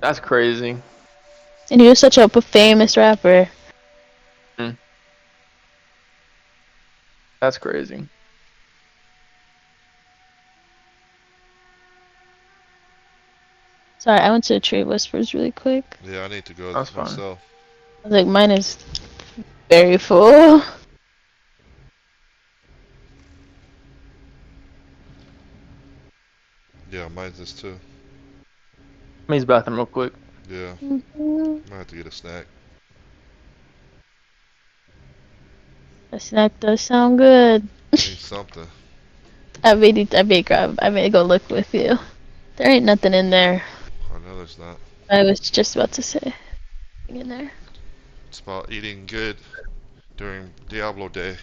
That's crazy. And he was such a famous rapper. Mm. That's crazy. Sorry, I went to Tree Whispers really quick. Yeah, I need to go That's fun. myself. I was like, mine is very full. Yeah, mine's this too. Let me use the bathroom real quick. Yeah, Mhm. might have to get a snack. A snack does sound good. Need something. I may go look with you. There ain't nothing in there. I know there's not. I was just about to say. In there. It's about eating good during Diablo Day.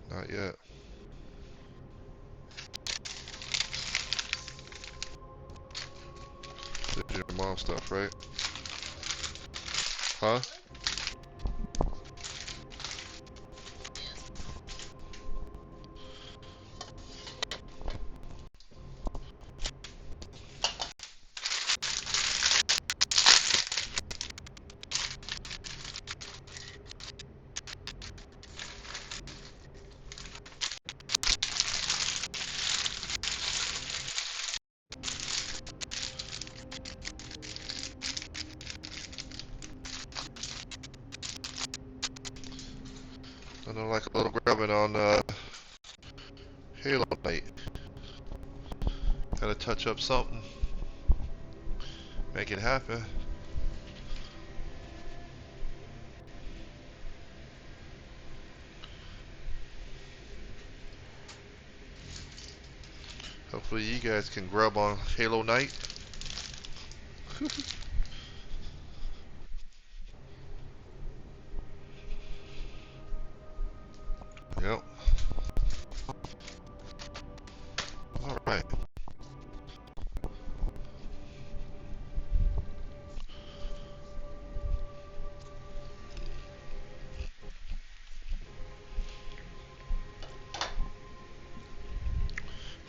Not yet. Did your mom stuff, right? Huh? I know, like a little grubbing on Halo night. Gotta touch up something. Make it happen. Hopefully you guys can grub on Halo night. Yep. Alright.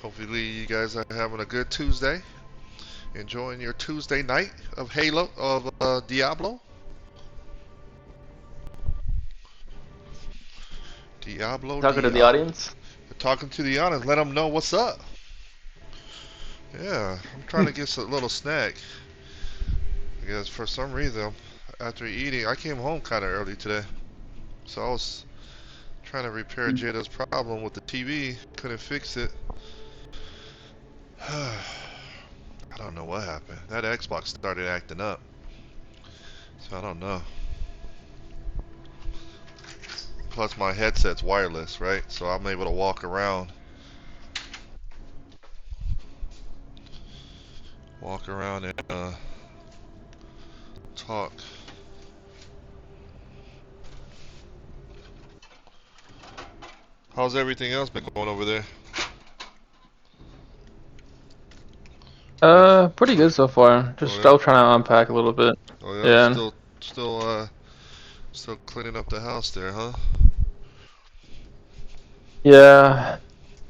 Hopefully you guys are having a good Tuesday. Enjoying your Tuesday night of Halo, of Diablo. Diablo, Talking to the Diablo. audience. Talking to the audience, let them know what's up. Yeah, I'm trying to get a little snack. Because for some reason, after eating, I came home kind of early today. So I was trying to repair Jada's problem with the TV. Couldn't fix it. I don't know what happened. That Xbox started acting up. So I don't know. Plus my headset's wireless, right? So I'm able to walk around. Walk around and talk. How's everything else been going over there? Pretty good so far. Just Oh yeah. still trying to unpack a little bit. Oh yeah. Yeah. Still cleaning up the house there, huh? Yeah.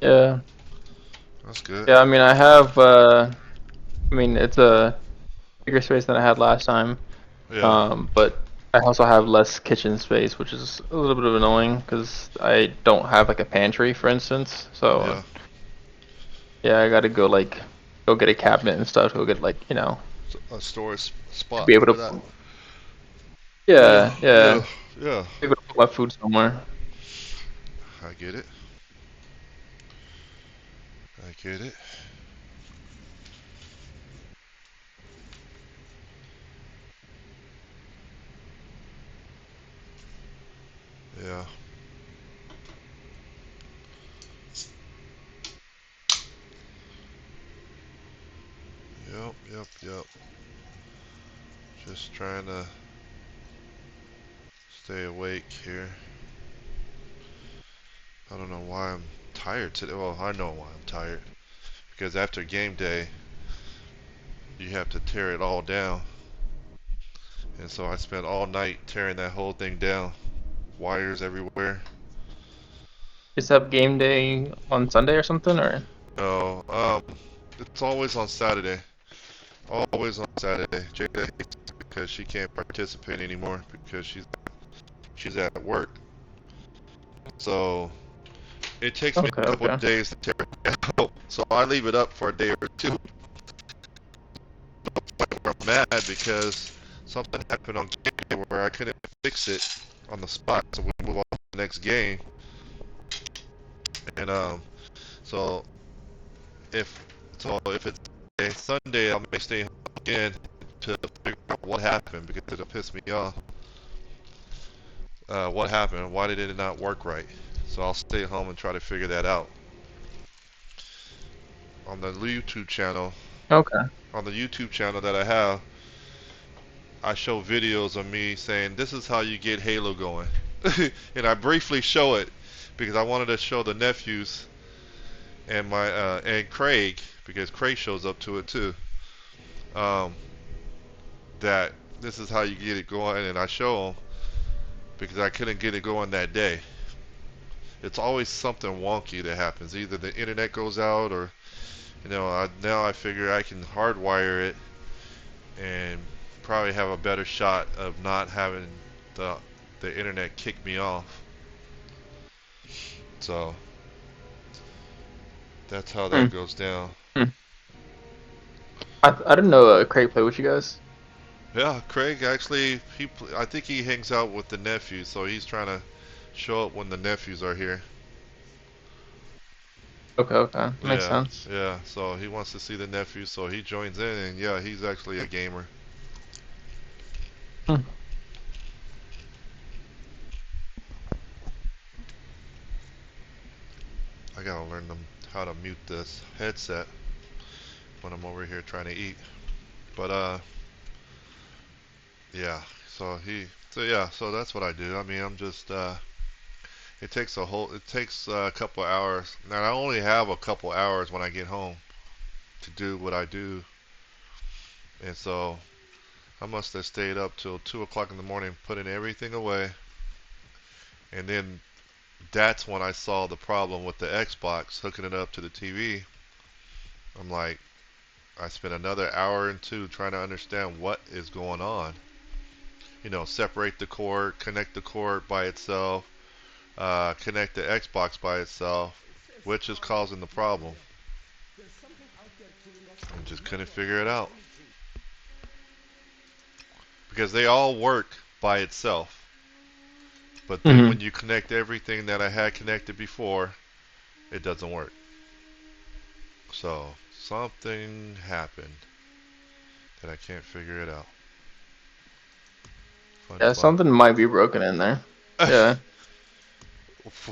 Yeah. That's good. Yeah. I mean, I have. I mean, it's a bigger space than I had last time. Yeah. But I also have less kitchen space, which is a little bit of annoying because I don't have like a pantry, for instance. So Yeah. yeah, I gotta go get a cabinet and stuff. Go get A storage to spot be able for to. that. Yeah. Yeah. Yeah. Yeah. Yeah. Be able to put my food somewhere. I get it. I get it. Yeah. Yep. Yep. Yep. Just trying to stay awake here. I don't know why I'm tired today. Well, I know why I'm tired. Because after game day, you have to tear it all down. And so I spent all night tearing that whole thing down. Wires everywhere. Just have game day on Sunday or something, or? No, it's always on Saturday. Always on Saturday. Jada hates it because she can't participate anymore because she's at work. So it takes me Okay, a couple of okay. days to tear it down. So I leave it up for a day or two. I'm mad because something happened on game day where I couldn't fix it on the spot. So we move on to the next game. And so if if it's a Sunday, I may stay home again to figure out what happened because it'll piss me off. What happened? Why did it not work right? So I'll stay home and try to figure that out. On the YouTube channel, Okay. that I have, I show videos of me saying this is how you get Halo going, and I briefly show it because I wanted to show the nephews and my and Craig because Craig shows up to it too. Um, that this is how you get it going, and I show them because I couldn't get it going that day. It's always something wonky that happens. Either the internet goes out, or now I figure I can hardwire it and probably have a better shot of not having the the internet kick me off. So that's how Hmm. that goes down. Hmm. I didn't know Craig played with you guys. Yeah, Craig actually I think he hangs out with the nephews, so he's trying to show up when the nephews are here. Okay, okay. Makes Yeah, sense. yeah. So he wants to see the nephews, so he joins in, and yeah, he's actually a gamer. Hmm. I gotta learn them how to mute this headset when I'm over here trying to eat. But yeah. So that's what I do. I mean, I'm just it takes a couple hours. Now I only have a couple hours when I get home to do what I do, and so I must have stayed up till 2 o'clock in the morning putting everything away, and then that's when I saw the problem with the Xbox hooking it up to the TV. I'm like, I spent another hour and two trying to understand what is going on. Separate the cord, connect the cord by itself, connect the Xbox by itself, which is causing the problem. I just couldn't figure it out because they all work by itself. But then Hmm. when you connect everything that I had connected before, it doesn't work. So something happened that I can't figure it out. Fun, Yeah, fun. something might be broken in there. Yeah.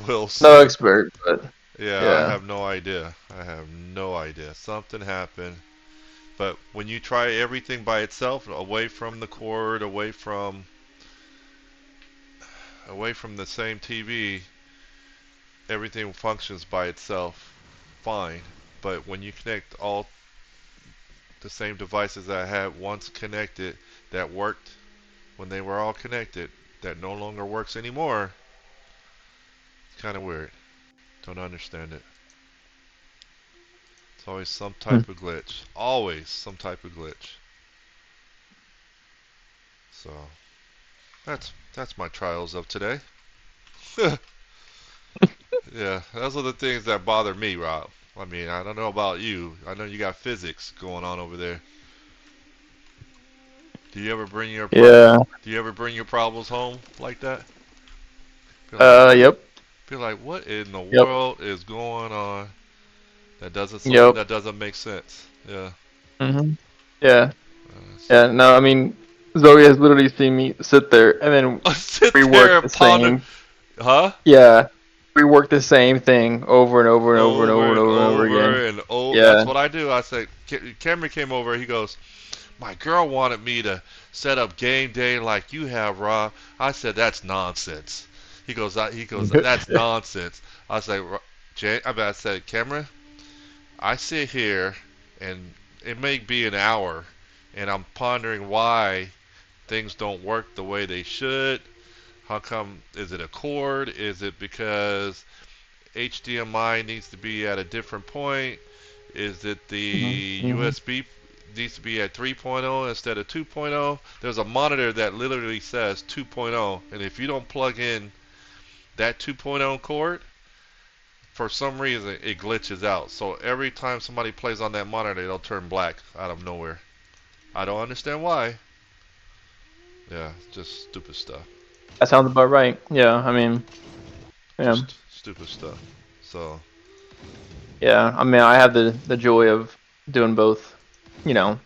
We'll No see. expert, but Yeah, I yeah. have no idea. I have no idea. Something happened. But when you try everything by itself, away from the cord, away from the same TV, everything functions by itself fine. But when you connect all the same devices that I had once connected that worked when they were all connected, that no longer works anymore, it's kind of weird. Don't understand it. It's always some Hmm. type of glitch. Always some type of glitch. So that's my trials of today. Yeah, those are the things that bother me, Rob. I mean, I don't know about you. I know you got physics going on over there. Do you ever bring your Yeah. Do you ever bring your problems home like that? Be like, Yep. be like, what in the Yep. world is going on? Something Yep. that doesn't make sense. Yeah. Hmm. Yeah. Uh, Yeah. No, I mean, Zoe has literally seen me sit there and then sit there rework the and ponder, same. huh? Yeah. Rework the same thing over and over and over and over Over and and over and over again. over and over. That's Yeah. what I do. I said, Cameron came over. He goes, my girl wanted me to set up game day like you have, Rob. I said, that's nonsense. He goes, that's nonsense. I was like, I said, Cameron, I sit here, and it may be an hour, and I'm pondering why things don't work the way they should. How come? Is it a cord? Is it because HDMI needs to be at a different point? Is it the Mhm. USB needs to be at 3.0 instead of 2.0? There's a monitor that literally says 2.0, and if you don't plug in that 2.0 cord, for some reason it glitches out. So every time somebody plays on that monitor, it'll turn black out of nowhere. I don't understand why. Yeah, just stupid stuff. That sounds about right. Yeah, I mean, yeah, Just stupid stuff. So, yeah. I mean, I have the joy of doing both, you know,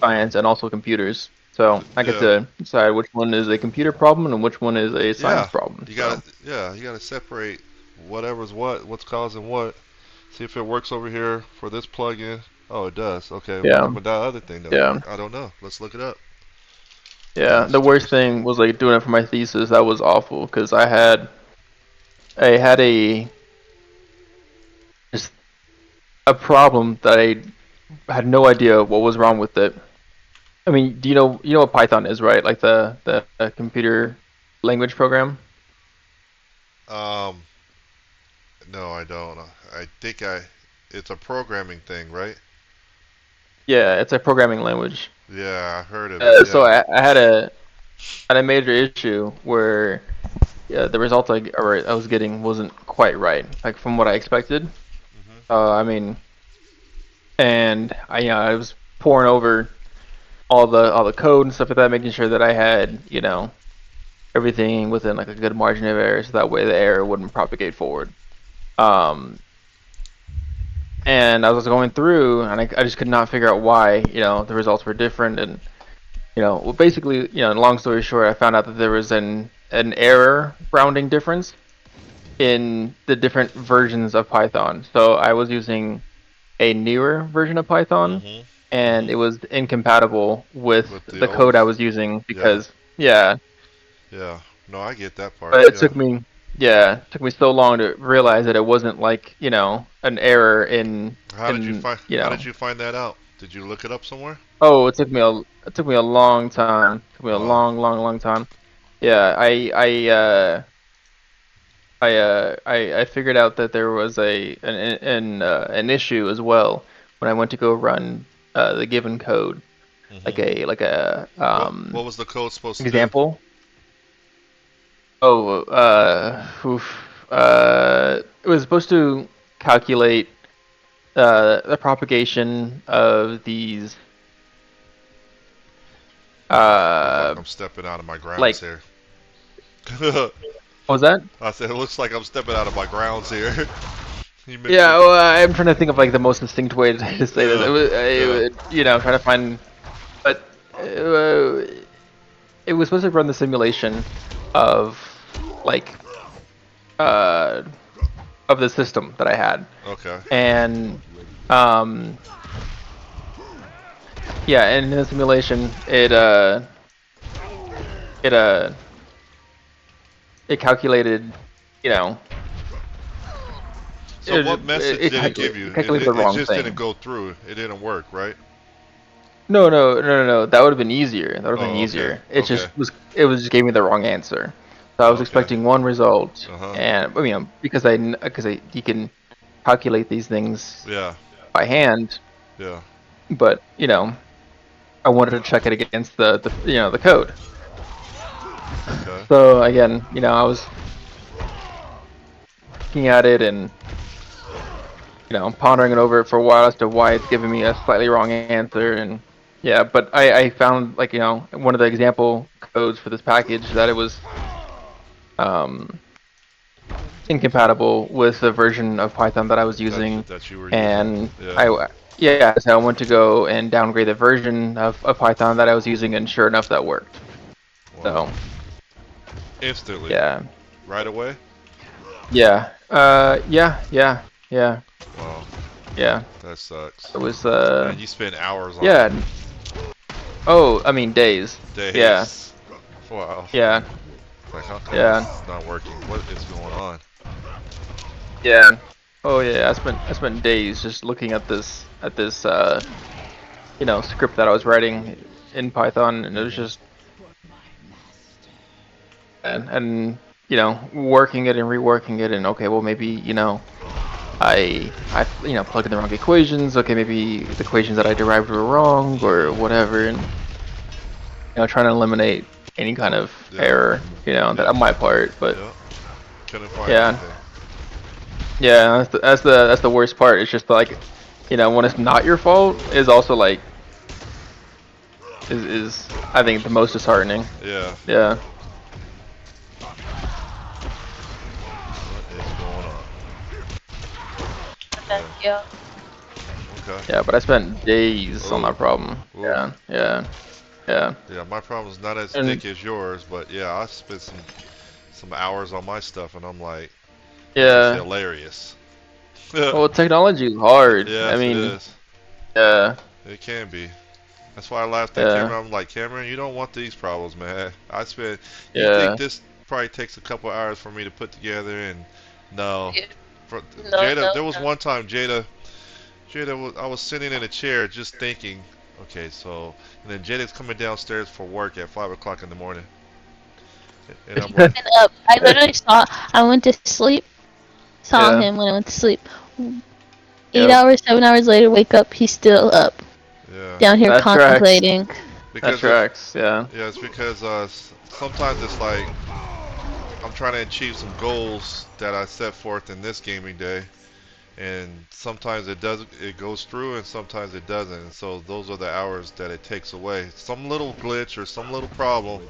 science and also computers. So I get yeah. to decide which one is a computer problem and which one is a science Yeah, problem. you gotta So you gotta separate whatever's what's causing what. See if it works over here for this plugin. Oh, it does. Okay, what yeah, come with that other thing doesn't yeah, work? I don't know. Let's look it up. yeah. Yeah, The stupid worst stuff. thing was like doing it for my thesis. That was awful because I had just a problem that I had no idea what was wrong with it. I mean, do you know what Python is, right? Like the computer language program. Um, no, I don't. I think it's a programming thing, right? Yeah, it's a programming language. Yeah, I heard of it. So Yeah. I had a major issue where the result I was getting wasn't quite right, like from what I expected. Mhm. I mean, and I was pouring over all the code and stuff like that, making sure that I had everything within like a good margin of error, so that way the error wouldn't propagate forward. Um, and I was going through, and I just could not figure out why the results were different, and well, basically, long story short, I found out that there was an error rounding difference in the different versions of Python. So I was using a newer version of Python, Mhm. and Mhm. it was incompatible with With the the old. code I was using Yeah. because yeah. Yeah. No, I get that part. But it Yeah. took me so long to realize that it wasn't like an error in How did you find that out? Did you look it up somewhere? oh, it took me a long time. It took me a Wow. long, long, long time. Yeah, I figured out that there was an issue as well when I went to go run the given code, like Mhm. a What was the code supposed to do? example. Oh, it was supposed to calculate the propagation of these Looks like uh I'm stepping out of my grounds like here. what was that? I said it looks like I'm stepping out of my grounds here. You mixed Yeah, up. well, I'm trying to think of like the most distinct way to say this. Yeah. Yeah. Trying to find, but it was supposed to run the simulation of like uh of the system that I had, Okay. and um yeah, and in the simulation it it calculated, you know, So it what message it did it give calculated, it you? calculated the It wrong just didn't thing. go through. It didn't work, right? No, no, no, no, no. That would have been easier. That would have been Oh, okay. easier. Okay. It was just gave me the wrong answer. So I was Okay. expecting one result, Uh huh. and because you can calculate these things Yeah. by hand, Yeah. but I wanted to check it against the code. Okay. So again, I was looking at it and pondering it over for a while as to why it's giving me a slightly wrong answer, and yeah, but I found like one of the example codes for this package that it was um incompatible with the version of Python that I was using, That you were using. and Yeah. yeah, so I went to go and downgrade the version of Python that I was using, and sure enough, that worked. Wow. So Instantly. yeah, Right away. yeah, yeah, Wow. yeah. That sucks. It was And you spend hours on it. yeah. Oh, I mean days. Yeah, Days. Wow. yeah. Like, how come this Yeah. is not working? What is going on? Yeah. Oh yeah. I spent days just looking at this script that I was writing in Python, and it was Mm-hmm. just and working it and reworking it, and okay, well maybe I plugged in the wrong equations. Okay, maybe the equations that I derived were wrong or whatever, and trying to eliminate any kind of Yep. error, that Yep. on my part. But Yep. Couldn't find yeah, anything. yeah, that's the worst part. It's just like, when it's not your fault is also like is I think the most disheartening. Yeah. Yeah, What is going on? That, Yeah. yeah. Okay. yeah, but I spent days on Oh. that problem. Oof. Yeah, yeah, yeah, Yeah. My problem's not as and thick as yours, but yeah, I spent some hours on my stuff, and I'm like, this is yeah. hilarious. Well, technology is hard. I Yes, it mean, is. yeah, It can be. That's why I laughed at yeah, Cameron. I'm like, Cameron, you don't want these problems, man. You think yeah. this probably takes a couple hours for me to put together, and no. Yeah. For, No, Jada, no, there was no. one time I was sitting in a chair just thinking, okay, so, and then Jada's coming downstairs for work at 5 o'clock in the morning. And I'm like, And up. I literally saw. I went to sleep. Saw Yeah, him when I went to sleep. 8 yep. hours, 7 hours later, wake up. He's still up, yeah. down here That tracks. contemplating. That Because of, tracks. Yeah. yeah, it's because sometimes it's like, I'm trying to achieve some goals that I set forth in this gaming day, and sometimes it goes through, and sometimes it doesn't. And so those are the hours that it takes away. Some little glitch or some little problem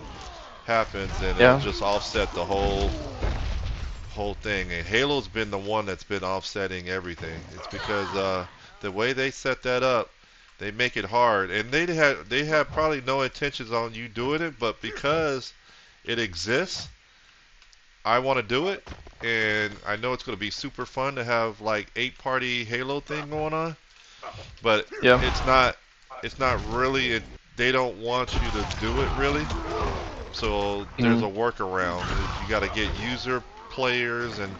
happens, and it'll Yeah. just offset the whole thing. And Halo's been the one that's been offsetting everything. It's because the way they set that up, they make it hard, and they have probably no intentions on you doing it, but because it exists, I want to do it, and I know it's going to be super fun to have like 8 party Halo thing going on, but Yeah. it's not really. They don't want you to do it really, so there's a Mhm. workaround. You got to get user players, and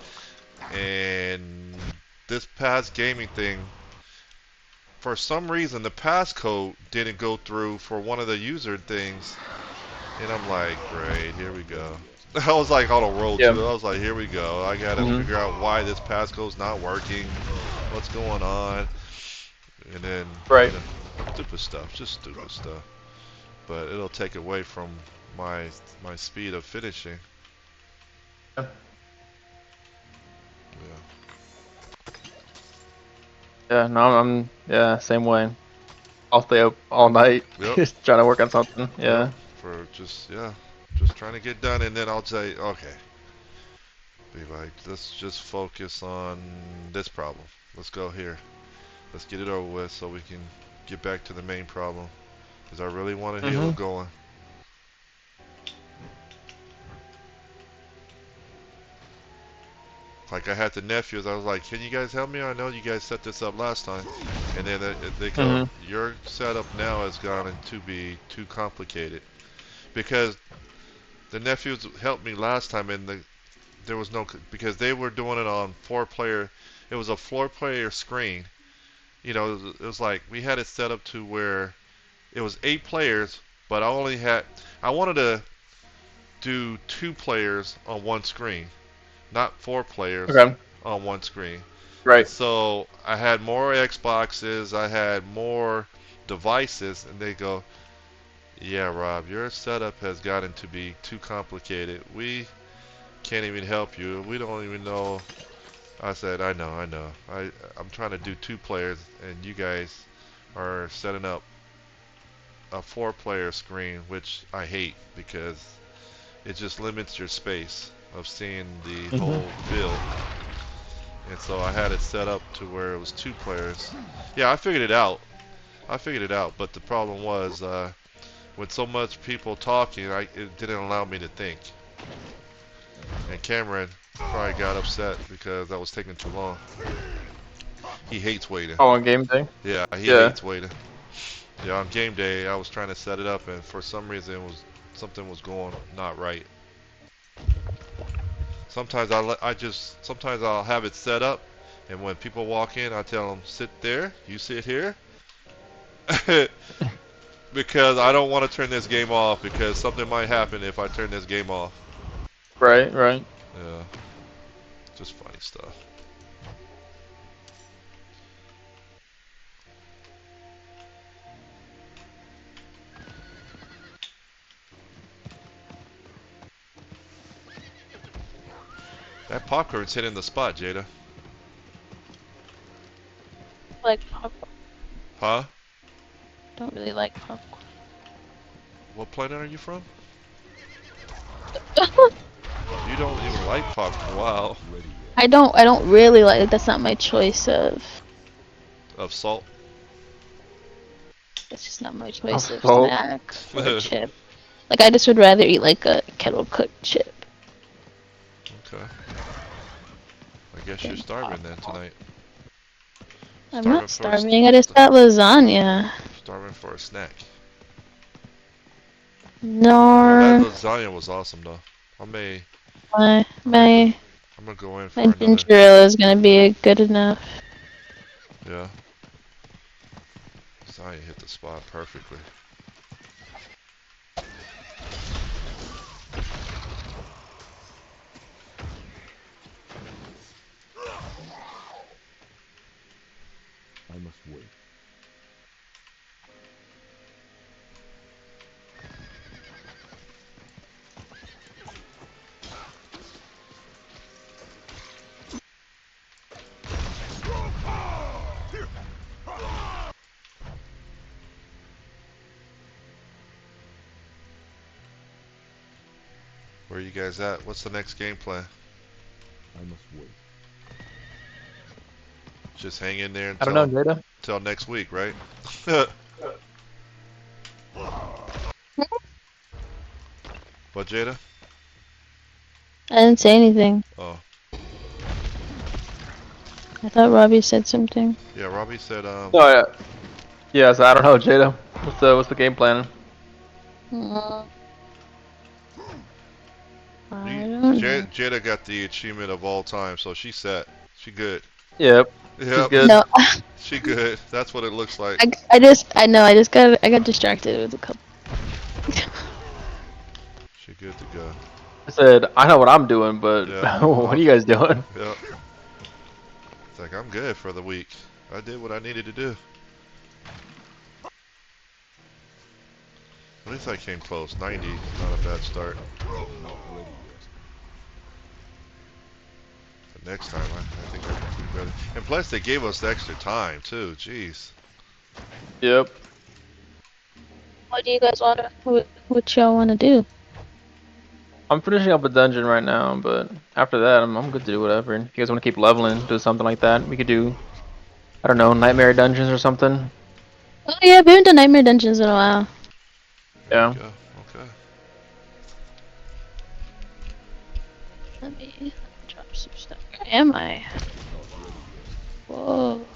this past gaming thing. For some reason, the passcode didn't go through for one of the user things, and I'm like, great, here we go. I was like on a roll Yeah. too. I was like, here we go. I gotta Mhm. figure out why this passcode's not working. What's going on? And then, Right. stupid stuff, just stupid stuff. But it'll take away from my my speed of finishing. Yeah. Yeah. Yeah. No, yeah, same way. I'll stay up all night Yep. just trying to work on something. Yep. Yeah. For just trying to get done, and then I'll say, okay, be like, let's just focus on this problem. Let's go here. Let's get it over with so we can get back to the main problem. Because I really want to heal Mhm. it going. Like I had the nephews, I was like, "Can you guys help me? I know you guys set this up last time." And then they go, Mhm. "Your setup now has gone to be too complicated." Because the nephews helped me last time, and there was no because they were doing it on 4 player. It was a 4 player screen. It was like we had it set up to where it was 8 players, but I wanted to do 2 players on one screen, not 4 players Okay. on one screen. And Right. so I had more Xboxes, I had more devices, and they go, "Yeah, Rob, your setup has gotten to be too complicated. We can't even help you. We don't even know." I said, "I know, I know. I'm trying to do 2 players, and you guys are setting up a 4 player screen, which I hate because it just limits your space of seeing the Mhm. whole field." And so I had it set up to where it was 2 players. Yeah, I figured it out. But the problem was with so much people talking, it didn't allow me to think. And Cameron probably got upset because I was taking too long. He hates waiting. Oh, on game day. Yeah, he Yeah. hates waiting. Yeah, on game day, I was trying to set it up, and for some reason, something was going not right. Sometimes sometimes I'll have it set up, and when people walk in, I tell them sit there, you sit here, because I don't want to turn this game off because something might happen if I turn this game off. Right, right. Yeah, just funny stuff. That popcorn's hitting the spot, Jada. Like popcorn. Huh? Don't really like popcorn. What planet are you from? You don't even like popcorn. Wow. I don't really like it. That's not my choice of. Of salt. That's just not my Oh, choice of so snack or chip. Like I just would rather eat like a kettle cooked chip. Okay. I guess you're Than starving then popcorn. tonight. I'm Starving not for a starving. I just got lasagna. starving for a snack. Oh, that No, lasagna was awesome though. I may my I may go my I'm gonna go in my for another. ginger ale is gonna be good enough. Yeah. Lasagna hit the spot perfectly. I must wait. Where are you guys at? What's the next game plan? I must wait. Just hang in there I don't know, Jada. until next week, right? What, Jada? I didn't say anything. Oh, I thought Robbie said something. yeah. Robbie said, Oh yeah. Yeah, so I don't know, Jada. What's the game plan? Uh, I don't know. Jada got the achievement of all time, so she's set. She good. Yep. She's Yep, good. No, she good. That's what it looks like. I know. I got distracted with a couple. She good to go. I said, I know what I'm doing, but Yeah. what are you guys doing? Yep. It's like I'm good for the week. I did what I needed to do. At least I came close. 90, not a bad start. Not ready yet. But next time, I think I can do better. And plus, they gave us the extra time too. Jeez. Yep. What do you guys want to? What y'all want to do? I'm finishing up a dungeon right now, but after that, I'm good to do whatever. If you guys want to keep leveling, do something like that, we could do, I don't know, nightmare dungeons or something. Oh yeah, we haven't done Nightmare Dungeons in a while. There you Yeah. go. Okay. Let me drop some stuff. Where am I? Not ready yet. Whoa.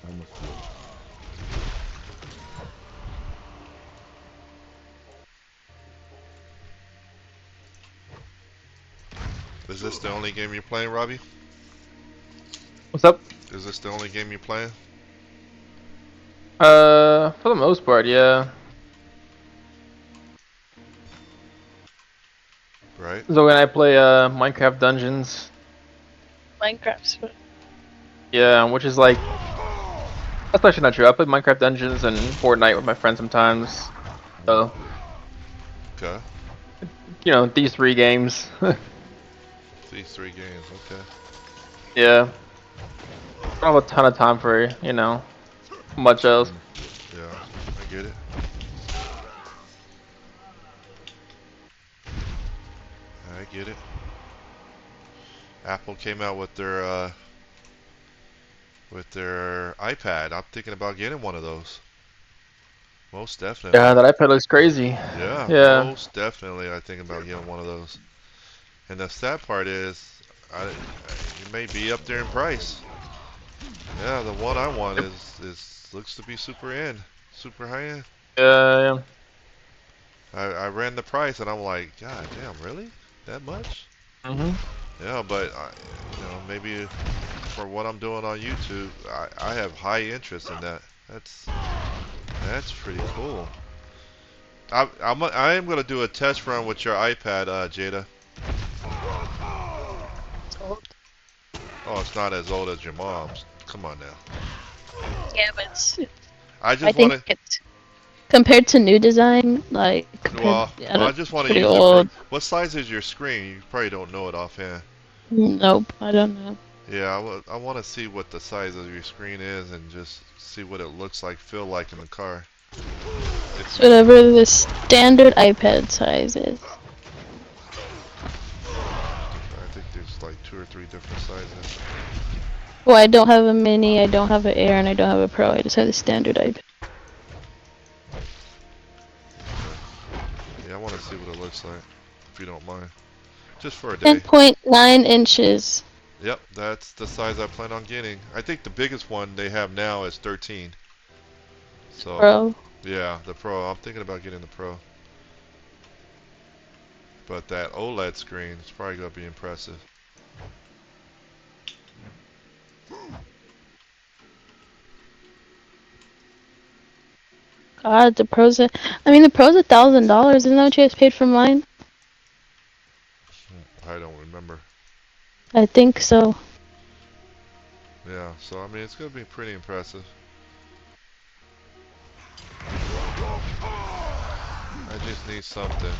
I must wait. Is this the only game you're playing, Robbie? What's up? Is this the only game you're playing? For the most part, yeah. Right? So when I play Minecraft Dungeons, Minecraft's. yeah, which is like, that's actually not true. I play Minecraft Dungeons and Fortnite with my friends sometimes. So, Okay. these 3 games. These 3 games. Okay. Yeah. I don't have a ton of time for, much I else. must wait. Yeah, I get it. I get it. Apple came out with their iPad. I'm thinking about getting one of those. Most Yeah, definitely. that iPad looks crazy. Yeah, Yeah. most definitely. I think about getting one of those. And the sad part is, it may be up there in price. Yeah, the one I want Yep. is looks to be super in, super high end. Yeah. I ran the price and I'm like, God damn, really? That much? Mhm. Yeah, but maybe for what I'm doing on YouTube, I have high interest in that. That's pretty cool. I am gonna do a test run with your iPad, Jada. It's old. Oh, it's not as old as your mom's. Come on now. Yeah, but it's. I I just want think to. it's compared to new design. Like compared, Well, I I don't. just It's want to pretty use it for. old. What size is your screen? You probably don't know it offhand. Nope, I don't know. Yeah, I want to see what the size of your screen is and just see what it looks like, feel like in the car. It's whatever the standard iPad size is. I think there's like 2 or 3 different sizes. Well, I don't have a mini, I don't have an Air, and I don't have a Pro. I just have the standard iPad. Yeah, I want to see what it looks like, if you don't mind. Just for a day. 10.9 inches. Yep, that's the size I plan on getting. I think the biggest one they have now is 13. So, Pro. yeah, the Pro. I'm thinking about getting the Pro. But that OLED screen is probably going to be impressive. God, the Pro's. The Pro's $1,000. Isn't that what you guys paid for mine? I don't remember. I think so. Yeah, so I mean, it's going to be pretty impressive. I just need something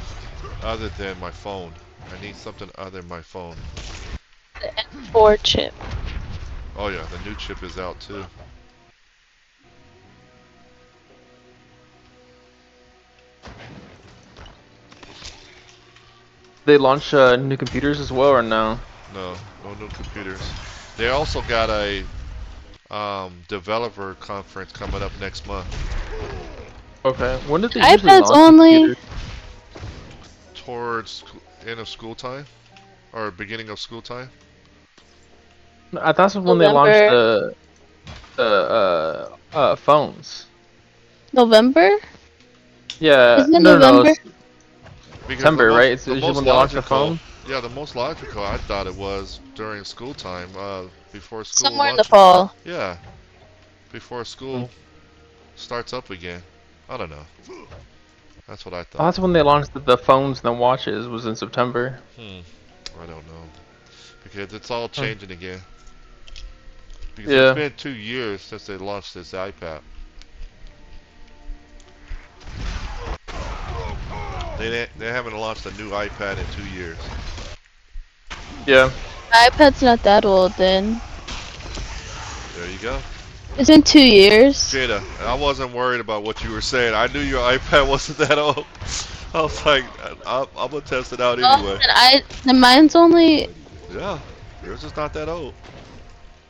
other than my phone. I need something other than my phone. The N4 chip. Oh yeah, the new chip is out too. They launch new computers as well, or no? No, no new computers. They also got a developer conference coming up next month. Okay. When did they usually iPad's launch new only computers? Towards end of school time or beginning of school time. I thought it was when they launched November. the phones. November? Yeah. Isn't it No. November? It's Because September, right? It's the usually most when they launch the logical, phone. yeah, the most logical I thought it was during school time, before school Somewhere in the launch. fall. Yeah, before Hmm. school starts up again. I don't know. That's what I I thought. thought when they launched the phones and the watches was in September. Hmm. I don't know because it's all Hmm. changing again. Because it's Yeah. been 2 years since they launched this iPad. They haven't launched a new iPad in 2 years. Yeah. My iPad's not that old then. There you go. It's in 2 years. Jada, I wasn't worried about what you were saying. I knew your iPad wasn't that old. I was like, I'm gonna test it out Oh, anyway. then mine's only Already there. Yeah, yours is not that old.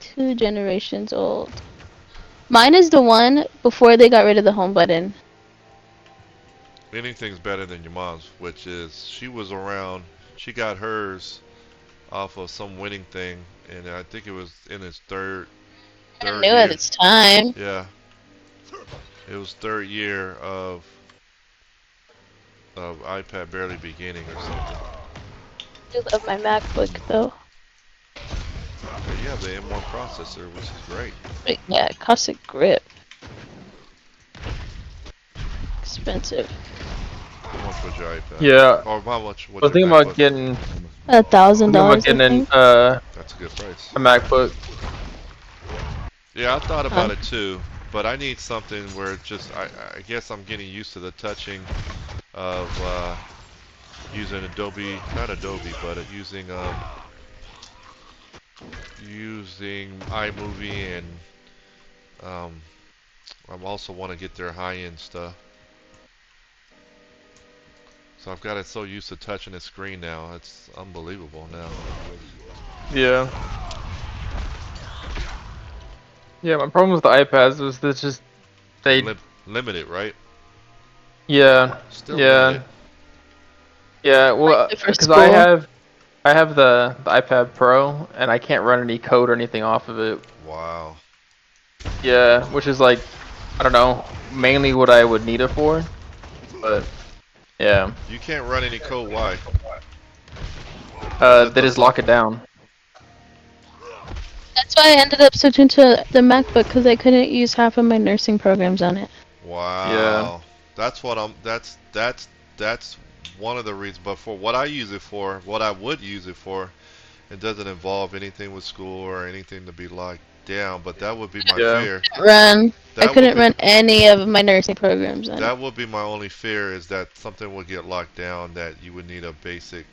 2 generations old. Mine is the one before they got rid of the home button. Anything's better than your mom's, which is she was around. She got hers off of some winning thing, and I think it was in its I third knew at year. its time. Yeah, it was third year of iPad barely beginning or something. I do love my MacBook though. Yeah, you have the M1 processor, which is great. But yeah, it costs a grip. Expensive. How much was your iPad? Yeah. Or how much I was was your thinking about MacBook? getting. I must A wait. thousand Thinking about dollars, I getting an, think. That's a good price. a MacBook. Yeah, I thought Huh? about it too. But I need something where just I guess I'm getting used to the touching of using Adobe, not Adobe, but using iMovie and um, I also want to get their high-end stuff. So I've got it so used to touching the screen now. It's unbelievable now. Yeah. Yeah, my problem with the iPads was that just they. Limited, right? Yeah. Still limited. Yeah. Yeah. Like Well, for because school. I have the iPad Pro and I can't run any code or anything off of it. Wow. Yeah, which is like I don't know, mainly what I would need it for. But yeah. You can't run any code. Why? Or is it They the just lock it software? down. That's why I ended up switching to the MacBook because I couldn't use half of my nursing programs on it. Yeah. Wow. That's what I'm. That's one of the reasons. But for what I use it for, what I would use it for, it doesn't involve anything with school or anything to be locked down. But that would be my Yeah. fear. I That would couldn't be run any of my nursing programs on it. that would be my only fear is that something would get locked down. That you would need a basic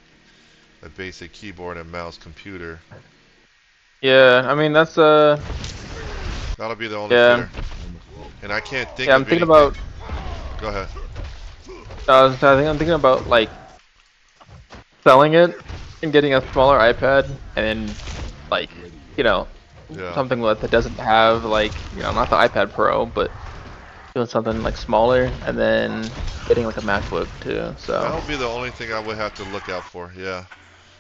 keyboard and mouse computer. Yeah. I mean that's That'll be the only yeah. fear. And I can't think Yeah, I'm of thinking anything. about Go ahead. I think I'm thinking about like selling it and getting a smaller iPad and then like, you know, Yeah. something that doesn't have like, not the iPad Pro, but doing something like smaller and then getting like a MacBook too. That So, would be the only thing I would have to look out for. Yeah.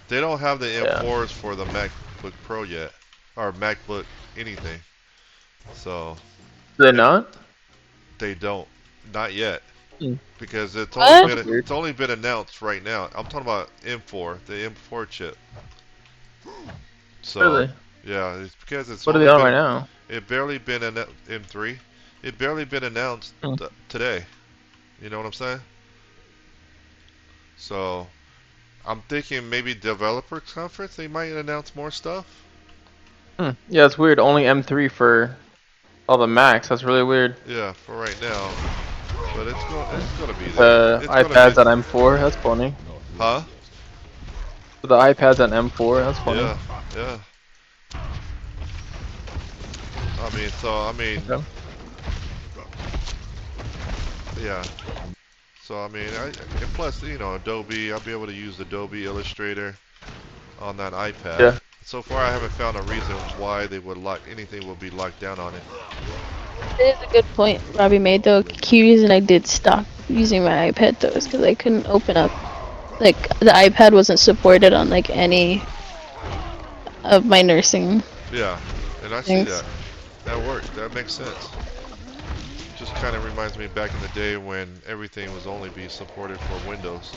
They don't have the yeah. M4s for the MacBook Pro yet, or MacBook anything. So Do they it, not? they don't, not yet, Hmm. because What? That's weird. it's only been announced right now. I'm talking about M4, the M4 chip. So Really? yeah, it's because it's What are only they on right been now? it barely been M3. It barely been announced Hmm. today. You know what I'm saying? So I'm thinking maybe developer conference they might announce more stuff. Hmm. Yeah, it's weird. Only M3 for all the Macs. That's really weird. Yeah, for right now. But it's gonna be there. The It's gonna be iPads on M4. That's funny. huh? The iPads on M4. That's funny. Yeah, yeah. I mean, Okay. yeah. So I mean, and plus, Adobe. I'll be able to use Adobe Illustrator on that iPad. Yeah. So far, I haven't found a reason why they would lock anything would be locked down on it. It is a good point Robbie made though. Key reason I did stop using my iPad though is because I couldn't open up like the iPad wasn't supported on like any of my nursing Yeah, and I see things. that. That works. That makes sense. Just kind of reminds me back in the day when everything was only being supported for Windows,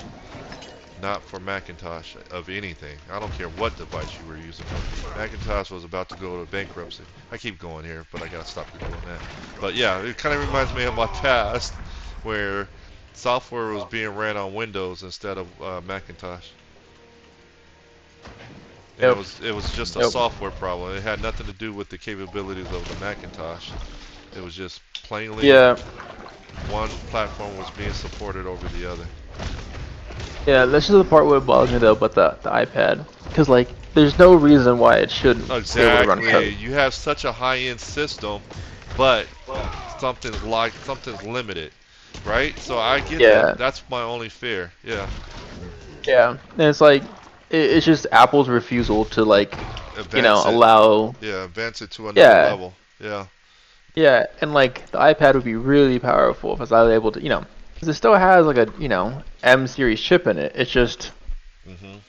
not for Macintosh of anything. I don't care what device you were using. Macintosh was about to go to bankruptcy. I keep going here, but I gotta stop doing that. But yeah, it kind of reminds me of my past, where software was being ran on Windows instead of Macintosh, and it Yep. was it was just a Yep. software problem. It had nothing to do with the capabilities of the Macintosh. It was just plainly Yeah. one platform was being supported over the other. Yeah. This is the part where it bothers me though about the iPad, because like, there's no reason why it shouldn't be able to run Exactly. code. You have such a high-end system, but something's limited, right? So I get that. Yeah. That's my only fear. Yeah. Yeah. And it's like, it's just Apple's refusal to like, Advance it. allow. Yeah, advance it to another Yeah. level. Yeah. Yeah. And like, the iPad would be really powerful if I was able to, because it still has like a, M series chip in it. It's just Mhm.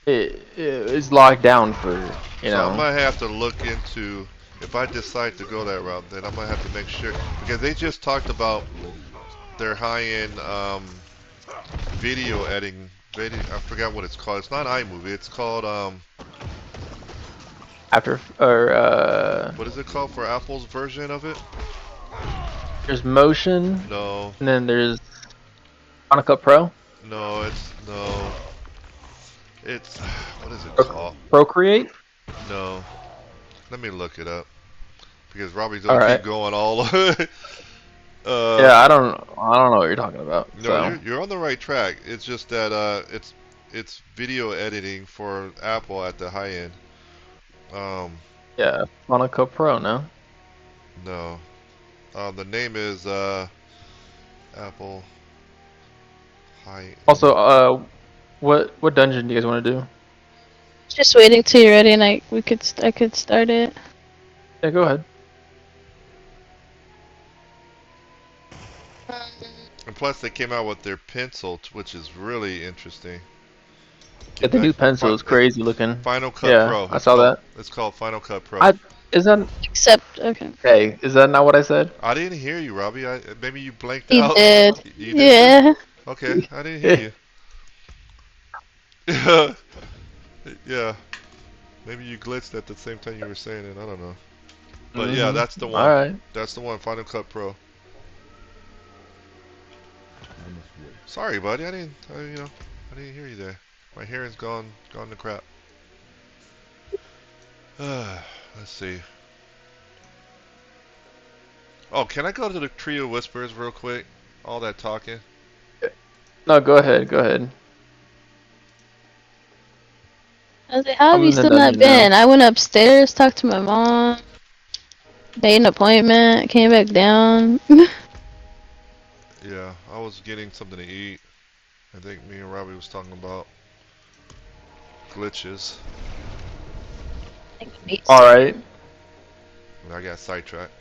it is locked down for, So I might have to look into if I decide to go that route, then I might have to make sure because they just talked about their high-end video editing. Video, I forgot what it's called. It's not iMovie. It's called after or what is it called for Apple's version of it? there's Motion, No, and then there's Final Cut Pro, no. It's what is it Proc- called? Procreate. No. Let me look it up because Robbie's All gonna keep right. going all. Yeah, I don't know what you're talking about. No, So you're on the right track. It's just that it's video editing for Apple at the high end. Um, yeah, Final Cut Pro. No. no, the name is Apple high Also, end. what dungeon do you guys want to do? Just waiting till you're ready, and I could start it. Yeah, go ahead. And plus, they came out with their pencil, which is really interesting. Yeah, Get the that? new pencil is crazy looking. Final Cut Yeah, Pro. I saw that. It's called Final Cut Pro. I is that Except, okay. hey? Is that not what I said? I didn't hear you, Robbie. Maybe you blanked He out. did. You did say? Yeah. Okay, I didn't hear you. Yeah, maybe you glitched at the same time you were saying it. I don't know. But yeah, Mm-hmm. that's the All one. right. That's the one. Final Cut Pro. I must wait. Sorry, buddy. I didn't hear you there. My hearing's gone to crap. Let's see. Oh, can I go to the Tree of Whispers real quick? All that talking. No, go ahead. Go ahead. I was like, how have I'm you in the still not dungeon now. been? I went upstairs, talked to my mom, made an appointment, came back down. Yeah, I was getting something to eat. I think me and Robbie was talking about glitches. All right. And I got sidetracked.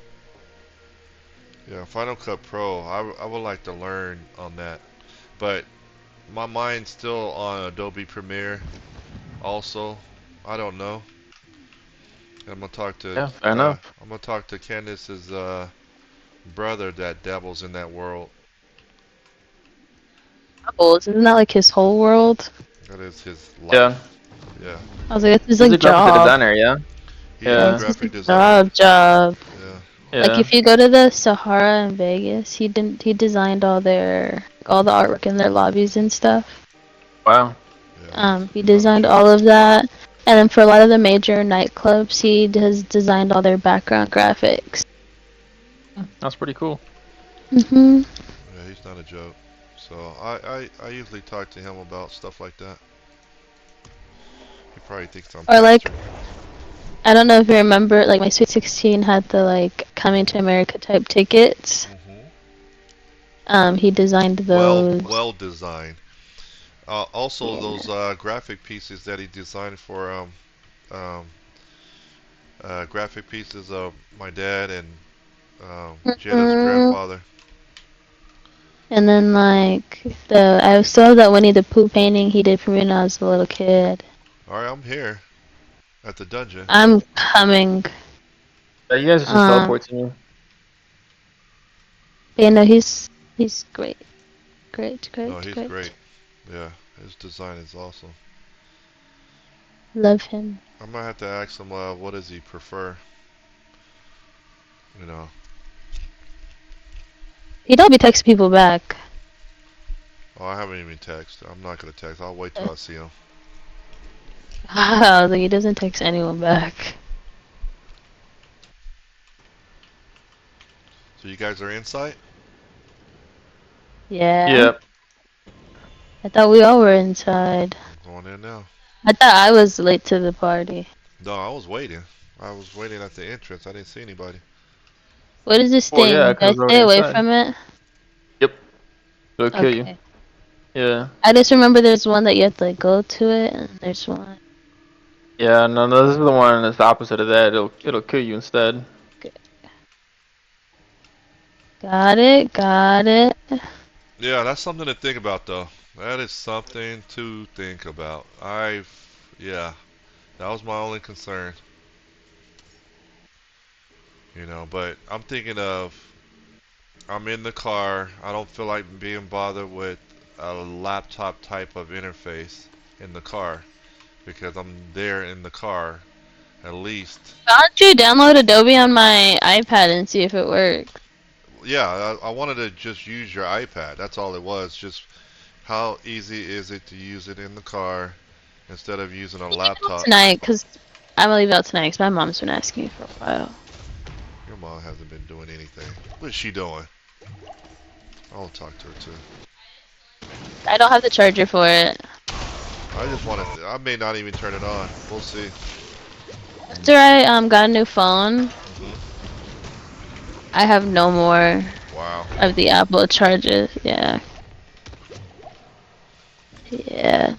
Yeah, Final Cut Pro. I would like to learn on that, but my mind's still on Adobe Premiere. Also, I don't know. I'm gonna talk to Yeah, fair enough. Candace's brother that dabbles in that world. Bubbles, isn't that like his whole world? That is his Yeah, life. Yeah, I was like, it's his he's a like graphic job. designer. Yeah. he is Yeah, a Yeah. it's his graphic like designer. job. Yeah, Like Yeah. if you go to the Sahara in Vegas, he designed all the artwork in their lobbies and stuff. Wow. yeah. He He's not a designed joke. all of that. And then for a lot of the major nightclubs, he has designed all their background graphics. That's pretty cool. Mhm. Yeah, he's not a joke. So I usually talk to him about stuff like that. He probably thinks I'm Or like, pastor. I don't know if you remember, like my Sweet 16 had the like coming to America type tickets. Hmm. He designed those. Well designed. Also, Yeah. those graphic pieces that he designed for um, graphic pieces of my dad and Jada's Mhm. grandfather. And then like I still have that Winnie the Pooh painting he did for me when I was a little kid. All right, I'm here at the dungeon. I'm coming. You guys just Uh, teleport to me. but you know he's great, No, he's great. great. Yeah, his design is awesome. Love him. I might have to ask him what does he prefer. You know. He don't be texting people back. Oh, I haven't even texted. I'm not gonna text. I'll wait till I see him. Wow, like he doesn't text anyone back. So you guys are inside? Yeah, Yep. I thought we all were inside. I'm going in now. I thought I was late to the party. No, I was waiting. I was waiting at the entrance. I didn't see anybody. What is this Well, yeah, thing? Do I because we're stay already away inside. from it? Yep. It'll kill you. Okay. Yeah. I just remember there's one that you have to like go to it, and there's one. Yeah. No, no, this is the one that's the opposite of that. It'll kill you instead. Okay. Got it, got it. Yeah, that's something to think about, though. That is something to think about. Yeah, that was my only concern. But I'm thinking of, I'm in the car. I don't feel like being bothered with a laptop type of interface in the car because I'm there in the car at least. Why don't you download Adobe on my iPad and see if it works? Yeah, I wanted to just use your iPad. That's all it was. Just how easy is it to use it in the car instead of using a You can do it laptop? tonight, cause I'm gonna leave it out tonight. Cause my mom's been asking me for a while. grandma hasn't been doing anything. What is she doing? I'll talk to her too. I don't have the charger for it. I just want to. I may not even turn it on. We'll see. After I got a new phone, I have no more Wow. of the Apple charges. Yeah. Yeah.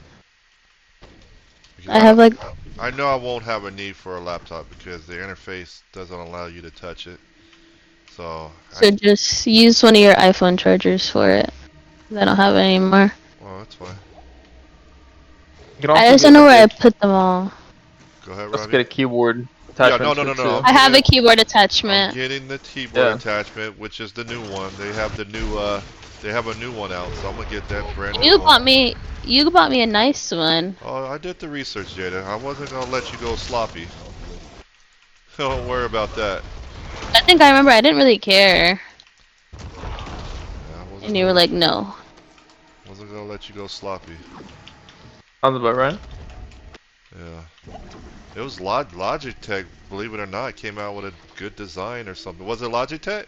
Because I have like I know I won't have a need for a laptop because the interface doesn't allow you to touch it. So so just use one of your iPhone chargers for it. I don't have it anymore. well, that's fine. You can I also just don't get know like where I a put them all. Go ahead, also get Robbie. a keyboard Yeah, no, attachment no, to no, it no. too. I have a keyboard attachment. getting the keyboard Yeah. attachment, which is the new one. They have the new they have a new one out, so I'm gonna get that brand new You one. bought me a nice one. Oh, I did the research, Jada. I wasn't gonna let you go sloppy. Don't worry about that. I think I remember I didn't really care. Yeah, And you were like, no. wasn't gonna let you go sloppy. Sounds about right. Yeah. It was Logitech, believe it or not, came out with a good design or something. Was it Logitech?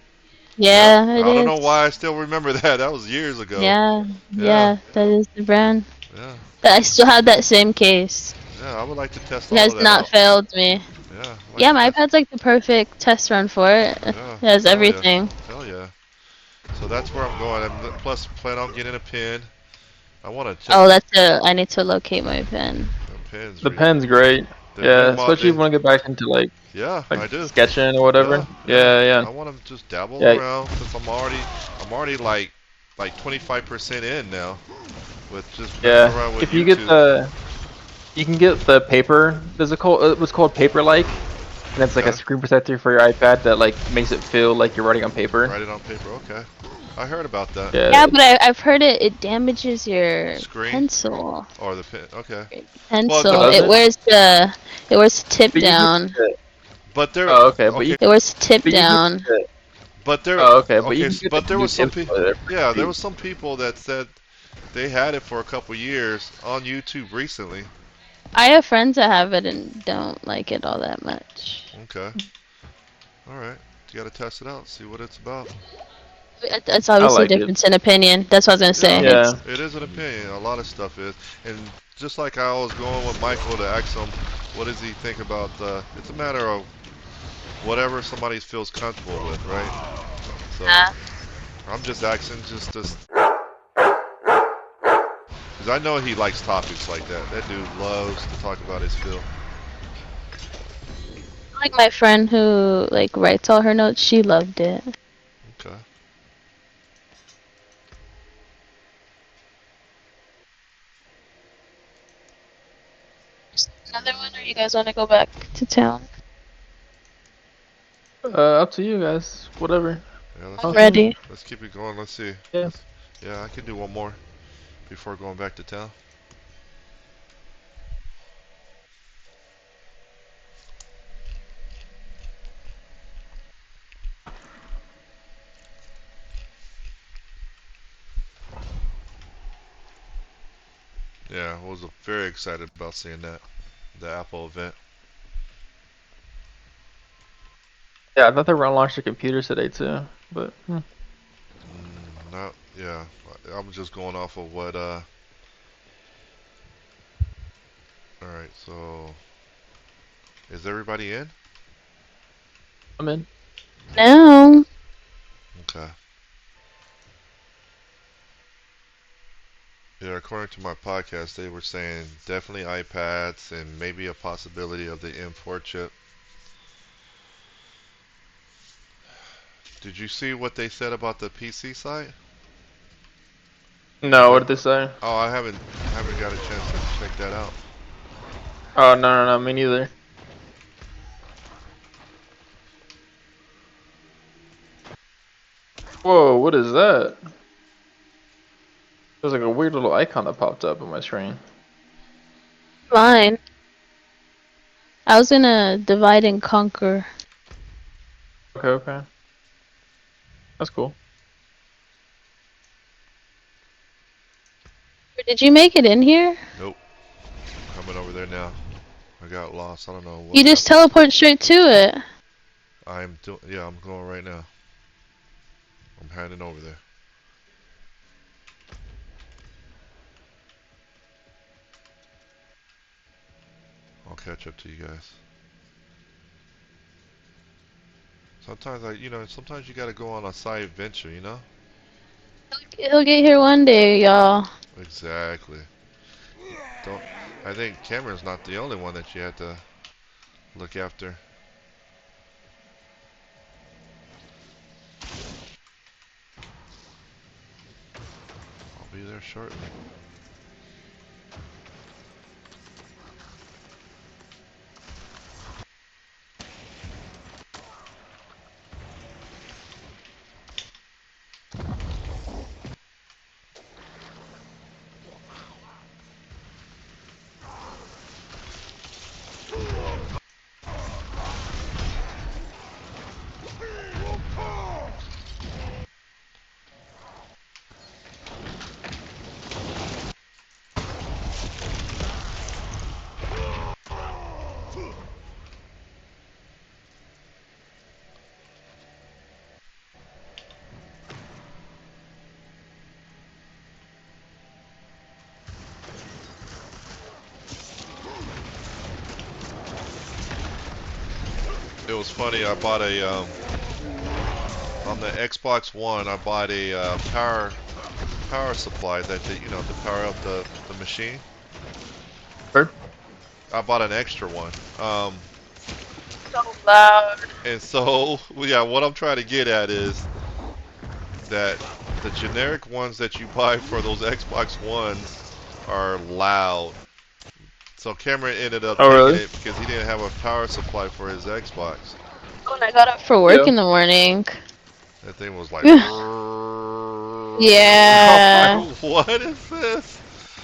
Yeah. Yeah, it I don't know is. why I still remember that. That was years ago. Yeah, Yeah. yeah, that is the brand. Yeah. I still have that same case. Yeah, I would like to test It all of has that not out. failed me. Yeah, I'd like Yeah, to my test. iPad's like the perfect test run for it. It Yeah. has Hell yeah. everything. Hell yeah. So that's where I'm going. Plus plan on getting a pin. I want to Oh, test I need to locate my pen. the pins. The pen's great. The new Yeah, mod. especially if you want to get back into Yeah, like I do. sketching or whatever. Yeah, yeah. Yeah, yeah, I want to just dabble yeah, around since I'm already like 25% in now with just messing yeah. around with If you get YouTube. you can get the paper. There's a called it was called paper like, and it's like a Okay. screen protector for your iPad that like makes it feel like you're writing on paper. Write it on paper. Okay. I heard about that. Yeah, Yeah, but I've heard it damages your Screen pencil. or the pen. Okay. Well, Pencil. does it? It wears tip But you can down. get it. but there. Oh, okay, Okay. It wears tip but you can down. get it. But there. Oh, okay, but you Okay. can get But the there was used some people. insulator for Yeah, there cheap. was some people that said they had it for a couple years on YouTube recently. I have friends that have it and don't like it all that much. Okay. All right. You gotta test it out. See what it's about. It's I obviously a like it. difference in opinion. That's what I was gonna say. Yeah, It's Yeah, it is an opinion. A lot of stuff is, and just like I was going with Michael to ask him, what does he think about? It's a matter of whatever somebody feels comfortable with, right? So I'm just asking, just to, because I know he likes topics like that. That dude loves to talk about his feel. like my friend who like writes all her notes. She loved it. Okay. Another one, or you guys want to go back to town? up to you guys. Whatever. Yeah, I'm ready. let's keep it going. Let's see. Yeah. Yeah, I can do one more before going back to town. Yeah, I was very excited about seeing that, the Apple event. Yeah, I thought they were gonna launch the computers today too, but Not, yeah. I'm just going off of what. All right. So, is everybody in? I'm in. No. Okay. Yeah. According to my podcast, they were saying definitely iPads and maybe a possibility of the M4 chip. Did you see what they said about the PC side? No, what did they say? Oh, I haven't got a chance to check that out. Oh no, no, no, me neither. Whoa, what is that? There's like a weird little icon that popped up on my screen. Fine. I was gonna divide and conquer. Okay, okay, that's cool. Did you make it in here? Nope. I'm coming over there now. I got lost. I don't know what You just happened. teleport straight to it. Yeah, I'm going right now. I'm heading over there. I'll catch up to you guys. Sometimes sometimes you gotta go on a side venture, you know? He'll get here one day, y'all. Exactly. Don't. I think Cameron's not the only one that you had to look after. I'll be there shortly. It was funny. I bought on the Xbox One. I bought a power supply to power up the machine. Bird? I bought an extra one. So loud. And so yeah, what I'm trying to get at is that the generic ones that you buy for those Xbox Ones are loud. So Cameron ended up Oh, taking really? it because he didn't have a power supply for his Xbox. When I got up for work Yeah. in the morning. That thing was like, I'm Yeah. like, what is this?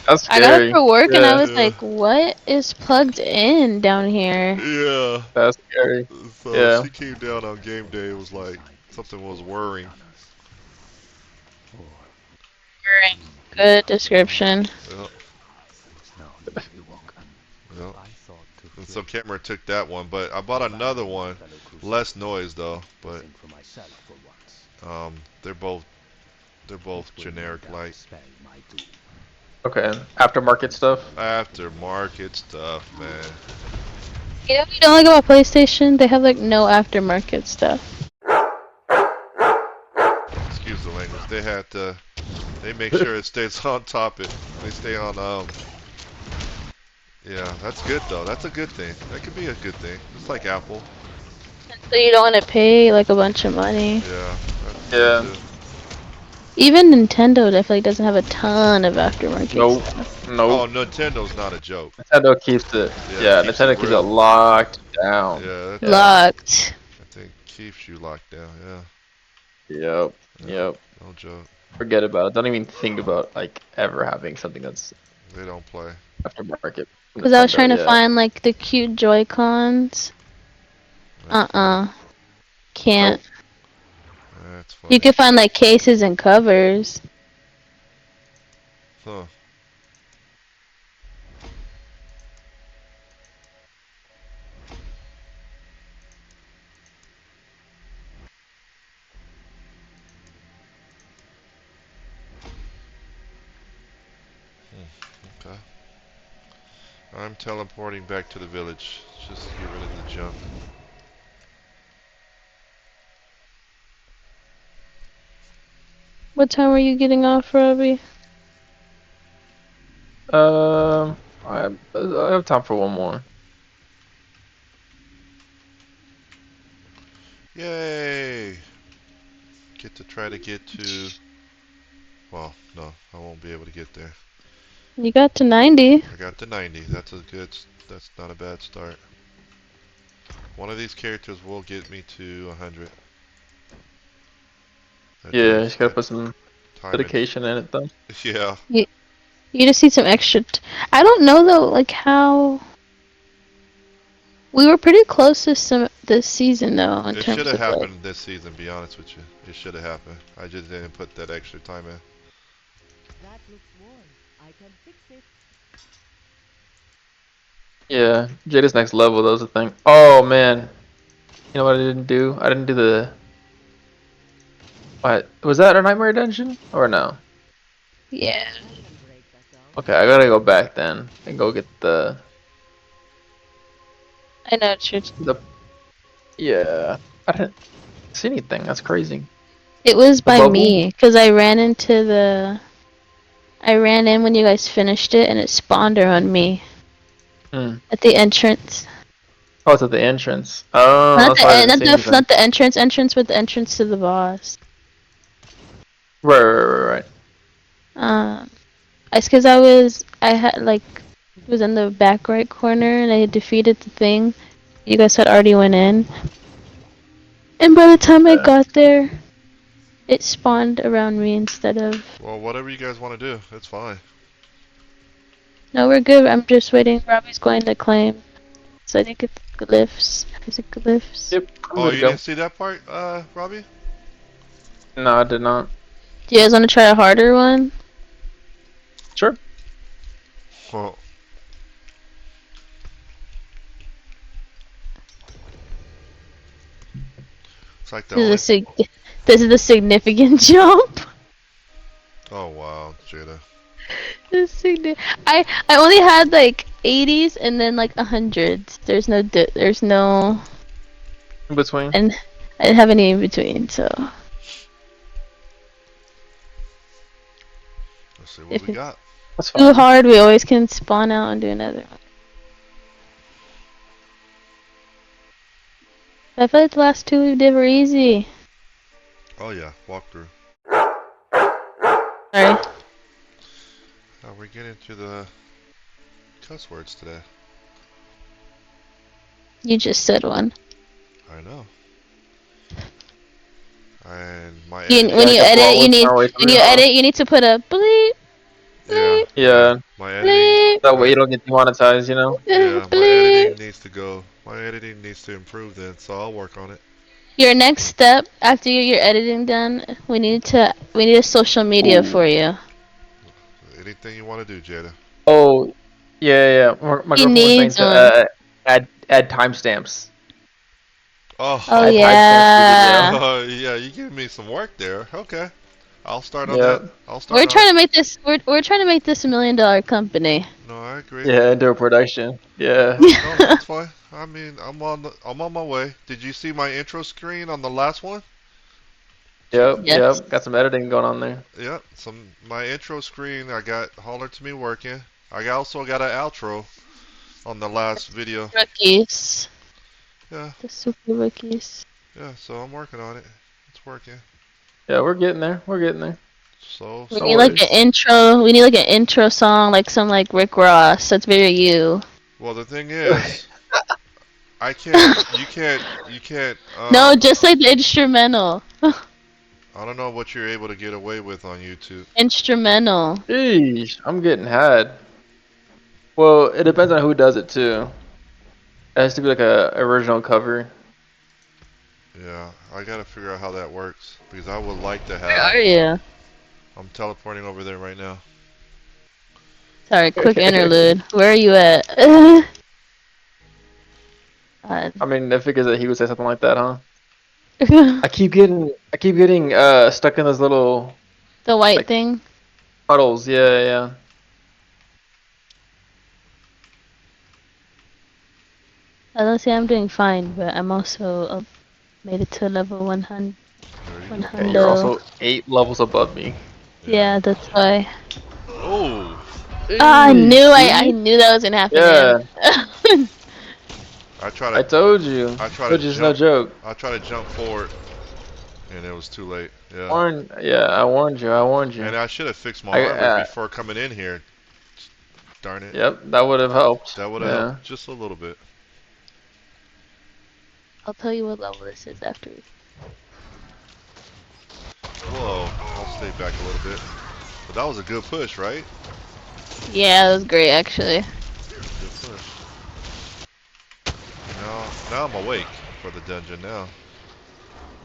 That's I got up scary. for work and I Yeah, was Yeah, like, what is plugged in down here? yeah. that's scary. So Yeah. she came down on game day. It was like something was whirring. Oh, Good description. Yep, now you may walk. yep. I thought to And so fled Cameron took that one, but I bought another one, fellow crusader less noise though. to But think for myself for once. they're It both will no generic doubt like spell my doom. Okay. Aftermarket stuff. aftermarket stuff, man. You know what you don't like about PlayStation? They have like no aftermarket stuff. Excuse the language. They make sure it stays on topic. They stay on Yeah, that's good though. That's a good thing. That could be a good thing. Just like Apple. So you don't want to pay like a bunch of money. Yeah, that's good Yeah. too. Even Nintendo, I feel like doesn't have a ton of aftermarket Nope. stuff. Oh, Nope. Nintendo's not a joke. Nintendo keeps it. Yeah, it Yeah, keeps it Nintendo keeps it real. locked down. Yeah, Yeah. Locked. I think keeps you locked down. Yeah, Yep. yeah, Yep. no joke. Forget about it. Don't even think about like ever having something that's They don't play. aftermarket. Cause I was Nintendo. trying to Yeah. find like the cute Joy Cons. That's funny. Can't. Nope. That's You funny. can find like cases and covers. Huh. Okay. I'm teleporting back to the village just to get rid of the junk. What time were you getting off, Robbie? I have time for one more. Yay! Get to try to get to. Well, no, I won't be able to get there. You got to 90. I got to 90. That's not a bad start. One of these characters will get me to 100. That Yeah, does just gotta that put some time it. dedication in it though. Yeah, You just need some extra. I don't know though, like how. We were pretty close this season though, in it should terms have of like. happened this season. Be honest with you, it should have happened. I just didn't put that extra time in. That looks worn. I can fix it. Yeah, Jada's next level. That was the thing. Oh man, You know what I didn't do? I didn't do the. What was that? A nightmare dungeon or no? Yeah. I can break that down. Okay, I gotta go back then and go get I know it's just, the. Yeah, I didn't see anything. That's crazy. it was The by bubble. me, because I ran into the. I ran in when you guys finished it and it spawned around me Hmm. at the entrance. Oh, it's at the entrance. Oh, Not that's the why I didn't see anything. not the entrance, but the entrance to the boss. Right. Um, it's because I had like was in the back right corner and I had defeated the thing. You guys had already went in, and by the time I Yeah. got there, it spawned around me instead of. Well, whatever you guys want to do, it's fine. No, we're good. I'm just waiting. Robbie's going to claim. So I think it's glyphs. Is it glyphs? Yep. I'm Oh, good to you go. didn't see that part, Robbie? No, I did not. Do you guys want to try a harder one? Sure. Well, it's like the This is a only. this is a significant jump. Oh wow, Jada. This is I only had like 80s and then like 100s. There's no In between. and I didn't have any in between. So Let's see what if we it's got. That's too fine. hard, we always can spawn out and do another one. I feel like the last two we did were easy. Oh yeah, walk through. Sorry. We're getting to the cuss words today. You just said one. I know. And my When Yeah, I editing. you guess we're edit, all working our way when through, you huh? edit, you need to put a bleep, Yeah, bleep, Yeah. my editing. bleep, That way My you don't get demonetized, you know? yeah, my editing bleep. needs to go. My editing needs to improve then, so I'll work on it. Your next step after your editing done, we need a social media for you. Anything you want to do, Jada. Oh, yeah. My He girlfriend was saying needs to one. add timestamps. Oh Oh, Add timestamps to the video. yeah. oh yeah, you giving me some work there. Okay, I'll start on that. Yeah. I'll start on it. We're trying to make this $1 million company. No, I agree. Yeah, into a production. Yeah. No, that's fine. I mean, I'm on my way. Did you see my intro screen on the last one? Yes. Got some editing going on there. Yeah, my intro screen. I got Holler to Me working. I also got an outro on the last video. Rookies. Yeah, The super rookies. yeah. So I'm working on it. It's working. Yeah, we're getting there. We're getting there. So We No need like slowly. an worries. intro. We need like an intro song, like some like Rick Ross. That's very you. Well, the thing is, I can't. You can't. No, just like the instrumental. I don't know what you're able to get away with on YouTube. Instrumental. Sheesh, I'm getting had. Well, it depends on who does it too. It has to be like a original cover. Yeah, I gotta figure out how that works because I would like to Where have. are you? I'm teleporting over there right now. Sorry, quick interlude. Where are you at? I mean, I figured that he would say something like that, huh? the I keep getting stuck in those little white like thing. puddles. Yeah. I don't say I'm doing fine, but I'm also made it to level 100. There you go. Yeah, you're 100. also 8 levels above me. Yeah. Yeah, that's why. Oh, Ah, Hey, I see? knew that was gonna happen Yeah, again. I try I to. told you. I try to Told you it's no jump. joke. I try to jump forward, and it was too late. Yeah. Yeah, I warned you. I warned And you. I should have fixed my I armor before coming in here. Darn it. yep, that would have helped. That would have Yeah. helped just a little bit. I'll tell you what level this is after. Whoa. I'll stay back a little bit. But that was a good push, right? Yeah, that was great actually. Good push. Now I'm awake for the dungeon now.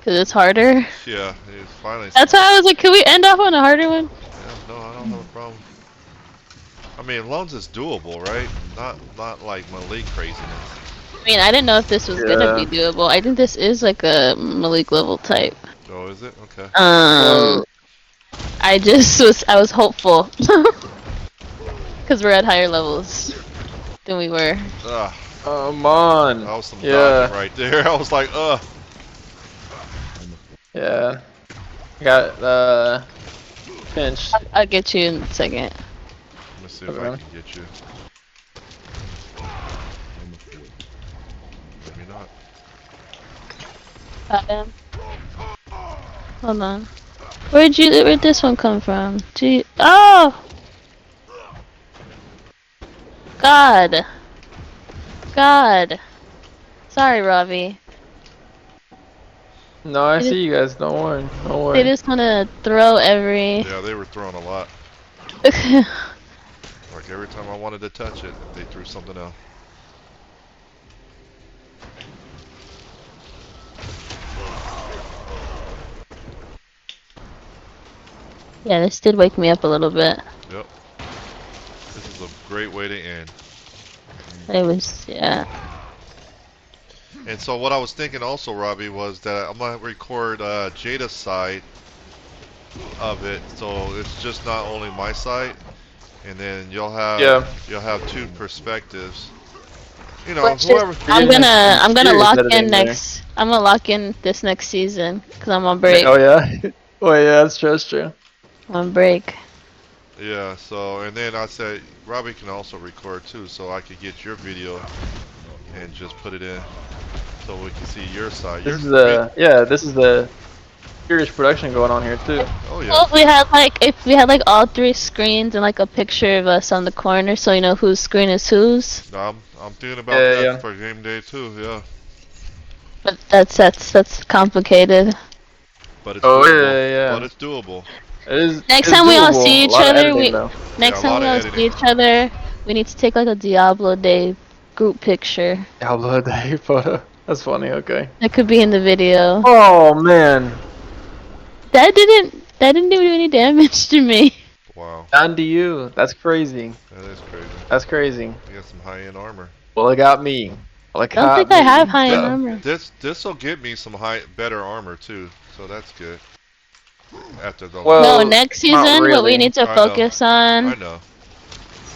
Cause it's harder. Yeah, it's finally. That's why I was like, could we end off on a harder one? Yeah, no, I don't have a problem. I mean, loans is doable, right? Not like Malik craziness. mean, I didn't know if this was gonna be Yeah. doable. I think this is like a Malik level type. Oh, is it? Okay. Um, Well, I was hopeful because we're at higher levels than we were. Ah, come on. that was some dodging Yeah. right there. I was like, Yeah. Got pinched. I'll get you in a second. Let me see if I Okay. can get you. Maybe not. Um, hold on. Where'd this one come from? Gee, oh, God, God. Sorry, Robbie. No, I They just, see you guys. Don't worry. Don't they worry. just wanna throw every. Yeah, they were throwing a lot. Like every time I wanted to touch it, they threw something else. Yeah, this did wake me up a little bit. Yep. This is a great way to end. It was, yeah. And so what I was thinking also, Robbie, was that I'm gonna record Jada's side of it, so it's just not only my side, and then Yeah. you'll have two perspectives. You know, Let's just. whoever. You're getting into some I'm gonna serious lock in editing there. next. I'm gonna lock in this next season because I'm on break. Oh yeah. Oh yeah. That's true. That's true. I'm on break. Yeah. So and then I said Robbie can also record too, so I could get your video and just put it in, so we can see your side. This is the yeah. This is the serious production going on here too. Oh yeah. Well, if we had like all three screens and like a picture of us on the corner, so you know whose screen is whose. I'm thinking about Yeah. that Yeah. for game day too. Yeah. But that's complicated. But it's Oh doable. yeah. But Yeah. it's doable. Next It's time we all doable. see A each lot of other, editing though. Yeah, a next time lot we of all editing. see each other, we need to take like a Diablo Day group picture. Diablo Day photo. That's funny. Okay. That could be in the video. Oh man. That didn't do any damage to me. Wow. On to you. That's crazy. That is crazy. That's crazy. You got some high end armor. Well, it got me. Well, it I don't caught think I have me. high end So armor. This'll get me some better armor too. So that's good. After the No, well, next not season, what we really. need to I know. focus on, I know.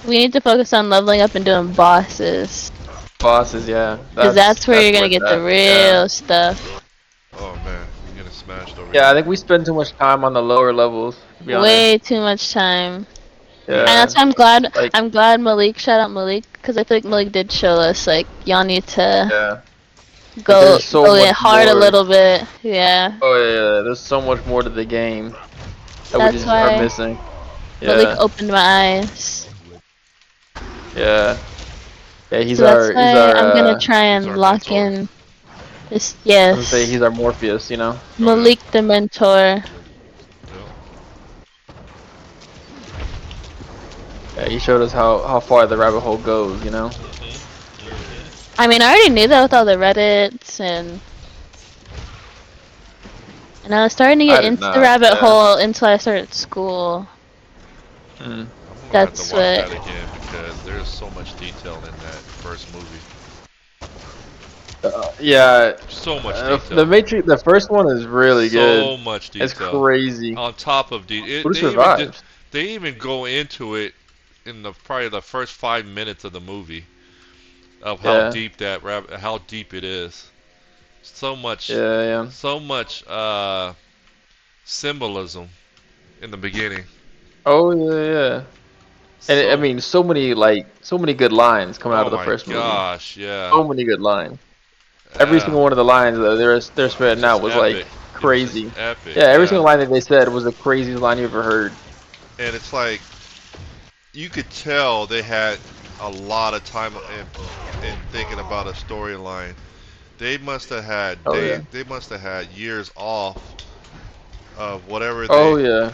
we need to focus on leveling up and doing bosses. Bosses, yeah. Because that's where That's you're gonna where it's get the at. Yeah. real stuff. Oh man, I'm getting smashed over Yeah, I here. think we spend too much time on the lower levels, to be honest. Way too much time. And that's Yeah. why Like, I'm glad Malik, shout out Malik, because I feel like Malik did show us, like, y'all need to yeah. Like, go, there's so go much in hard a more. little bit. Yeah. Oh, yeah. There's so much more to the game that we That's just are why missing. Malik Yeah. opened my eyes. Yeah. Yeah, So that's he's why our, I'm gonna try He's and our lock mentor. in this. I was gonna say Yes. he's our Morpheus, you know? Oh yeah. Malik the mentor. Yep. Yeah, he showed us how far the rabbit hole goes, you know? I mean, I already knew that with all the Reddits and I was starting to I get did into the not, rabbit yeah. hole until I started school. Mm. I'm gonna have to That's watch what. that again because there's so much detail in that first movie. Yeah, So much the detail. Matrix, the first one is really good. So much It's detail. crazy. On top of Who they even did, survives? they even go into it in the probably the first 5 minutes of the movie of Yeah, how deep it is. So much, yeah, yeah. so much symbolism in the beginning. Oh yeah, yeah. And I So, mean, so many good lines coming out oh of the my first movie. gosh, yeah, So many good lines. Every uh, single one of the lines that they're spitting just out was epic. like It was just crazy. epic, Yeah, every yeah. single line that they said was the craziest line you ever heard. And it's like you could tell they had a lot of time in thinking about a storyline. They must have had Oh yeah. they must have had years off of whatever Oh yeah.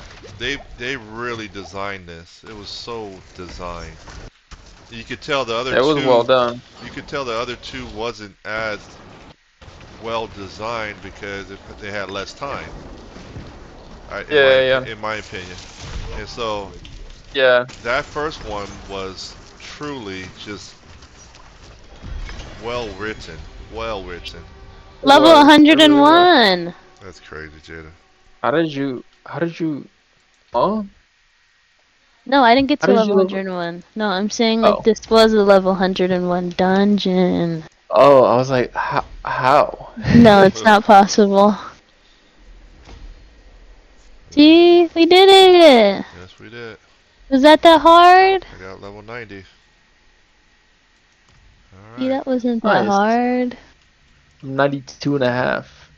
they really designed this. It was so designed. You could tell It was well done. you could tell the other two wasn't as well designed because they had less time. Yeah, yeah, In my opinion. And so yeah. that first one was truly just Well written. Well written. It Level was. It really was. 101. That's crazy, Jada. How did you? How did you? Oh, No, I didn't get how to did level you level? 101. No, I'm saying like Oh, this was a level 101 dungeon. oh. I was like, how? How? No, it's not possible. Yeah. See, we did it. Yes, we did. Was that hard? I got level 90. See, Alright. that wasn't that Nice. hard. 92 and a half.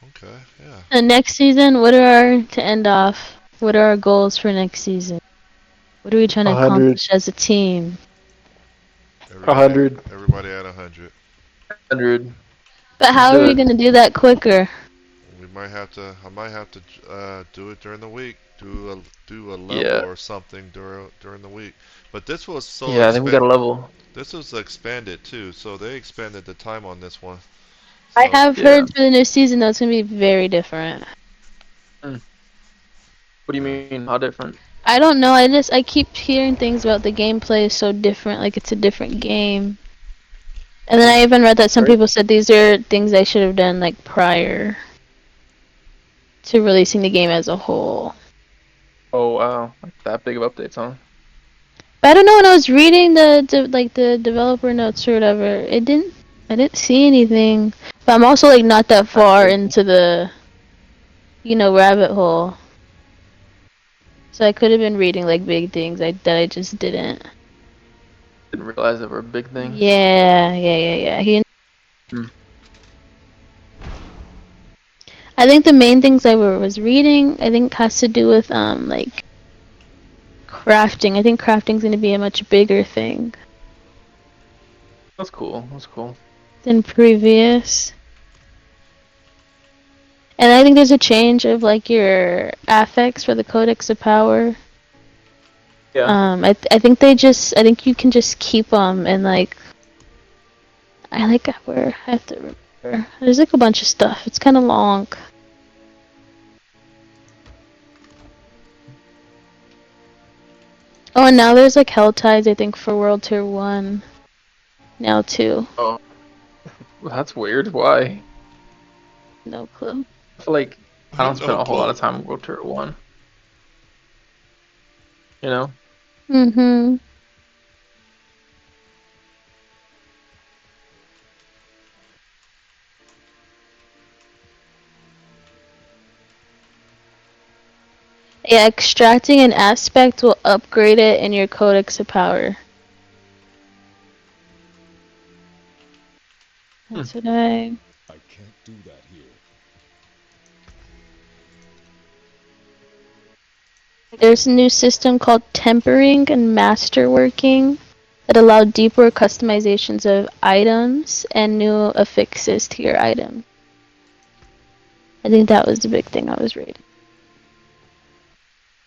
Okay, yeah. And next season, what are our to end off? What are our goals for next season? What are we trying to 100. accomplish as a team? Everybody 100. everybody at 100. 100. But Let's how are do we it. gonna do that quicker? We might have to. I might have to do it during the week. Do a level Yeah. or something during the week. But this was so Yeah, I think we got a level. This was expanded too, so they expanded the time on this one. I So have Yeah. heard for the new season that's gonna be very different. Hmm. What do you yeah, mean? How different? I don't know. I keep hearing things about the gameplay is so different, like it's a different game. And then I even read that some Right? people said these are things I should have done like prior to releasing the game as a whole. Oh wow, like that big of updates, huh? But I don't know. When I was reading the developer notes or whatever, I didn't see anything. But I'm also like not that That's far crazy. into the rabbit hole, so I could have been reading like big things that I just didn't. Didn't realize they were a big thing. Yeah. Hmm. I think the main things was reading, I think has to do with like crafting. I think crafting's gonna be a much bigger thing That's cool. That's cool. than previous. And I think there's a change of like your affects for the Codex of Power. Yeah. I think you can just keep them and like I like where I have to remember. There's like a bunch of stuff. It's kind of long. Oh, and now there's like Hell Tides. I think for World Tier 1 now too. Oh, well, that's weird. Why? No clue. I feel like I don't no spend a whole lot clue. of time on World Tour 1. You know? Mhm. Yeah, extracting an aspect will upgrade it in your Codex of Power. Hmm. That's what I. I can't do that here. There's a new system called Tempering and Masterworking that allow deeper customizations of items and new affixes to your item. I think that was the big thing I was reading.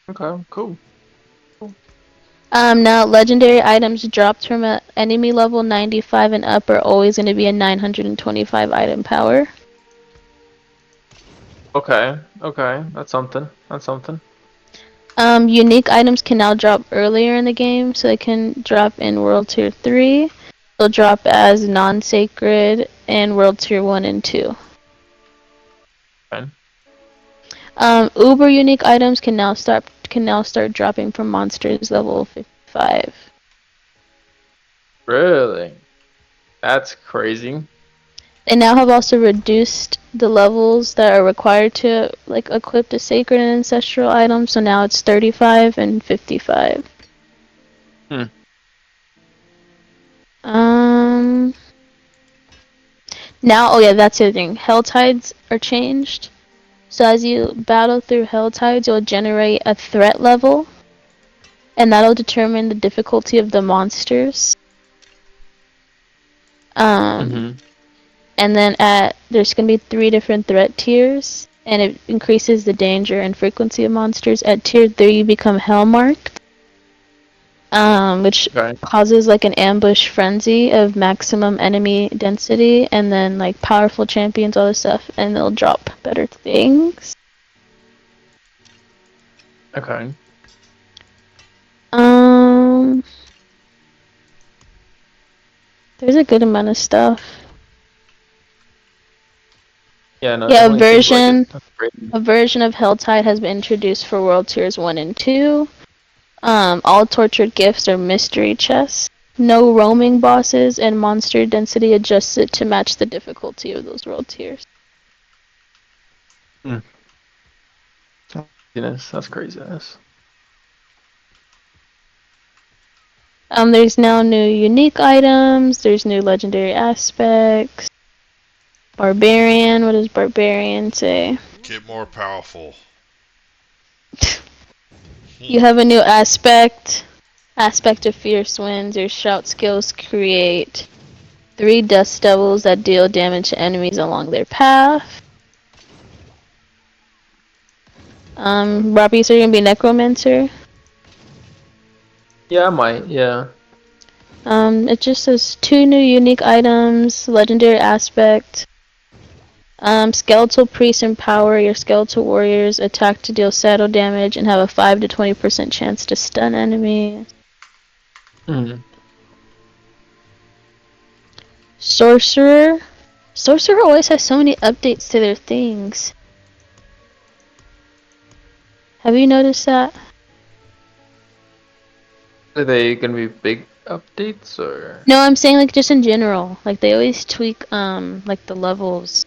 Okay, cool. Now legendary items dropped from a enemy level 95 and up are always going to be a 925 item power. Okay, okay. That's something. That's something. Unique items can now drop earlier in the game, so they can drop in World Tier 3. They'll drop as non-sacred in World Tier 1 and 2. Fine. Uber unique items can now start dropping from monsters level 55. Really? That's crazy. They now have also reduced the levels that are required to like equip the sacred and ancestral items, so now it's 35 and 55. Hmm. Um Now, oh yeah, that's the other thing. Hell tides are changed. So as you battle through hell tides, you'll generate a threat level, and that'll determine the difficulty of the monsters. Um, Mm-hmm. and then there's gonna be 3 different threat tiers, and it increases the danger and frequency of monsters. At tier 3, you become hell marked, which Okay. causes like an ambush frenzy of maximum enemy density, and then like powerful champions, all this stuff, and they'll drop better things. Okay. Um, There's a good amount of stuff. Yeah, no, it Yeah, definitely seems like it. That's great. a version of Helltide has been introduced for World Tiers 1 and 2. All tortured gifts are mystery chests. No roaming bosses, and monster density adjusted to match the difficulty of those world tiers. That's craziness. There's now new unique items. There's new legendary aspects. Barbarian. What does Barbarian say? Get more powerful. You have a new aspect. Aspect of Fierce Winds. Your shout skills create 3 Dust Devils that deal damage to enemies along their path. Robbie, so you're gonna be Necromancer? Yeah, I might. Yeah. It just says 2 new unique items, legendary aspect. Skeletal Priest empower your skeletal warriors, attack to deal saddle damage, and have a 5 to 20% chance to stun enemies. Mm. Sorcerer. Sorcerer always has so many updates to their things. Have you noticed that? Are they gonna be big updates or? No, I'm saying like just in general. Like they always tweak like the levels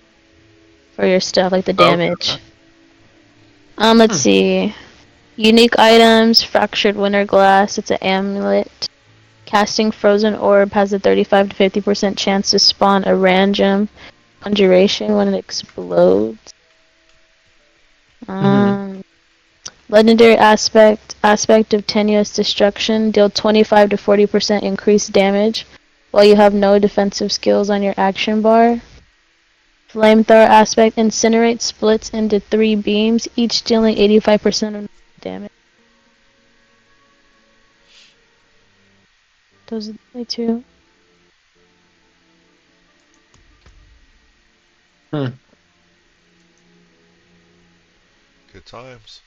for your stuff, like the Oh, damage. okay. Let's see. Unique items, fractured winter glass, it's an amulet. Casting frozen orb has a 35 to 50% chance to spawn a random conjuration when it explodes. Mm-hmm. Legendary aspect of tenuous destruction, deal 25 to 40% increased damage while you have no defensive skills on your action bar. Flamethrower aspect, incinerate splits into 3 beams, each dealing 85% of damage. Those are the only 2. Hmm. Good times.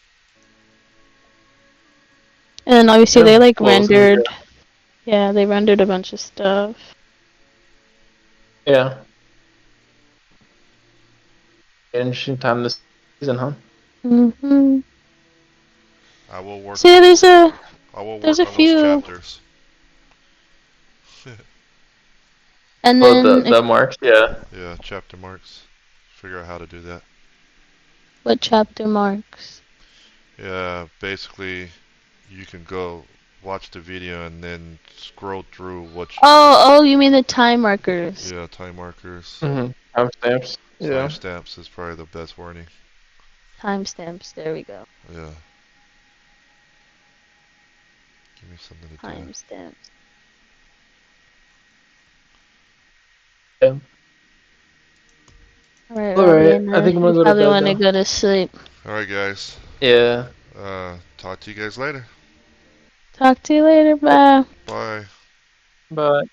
And then obviously they Yeah. like What else is rendered, yeah, they rendered a bunch of stuff. there? Yeah. Interesting time this season, huh? Mhm. I will work. See, I will there's work a on those few, chapters. and Oh, the then the marks. Yeah. Yeah, chapter marks. Figure out how to do that. what chapter marks? Yeah, basically, you can go watch the video and then scroll through Oh, you mean the time markers? yeah, time markers. Mm-hmm. Timestamps. Yeah. Timestamps is probably the best wording. Timestamps. There we go. Yeah, give me something to do. Timestamps. Yeah. All right, All Robbie, right. and I think I'm you gonna go to probably bed want to now. go to sleep. Alright, guys. Yeah. Talk to you guys later. Talk to you later. Bye. Bye. Bye.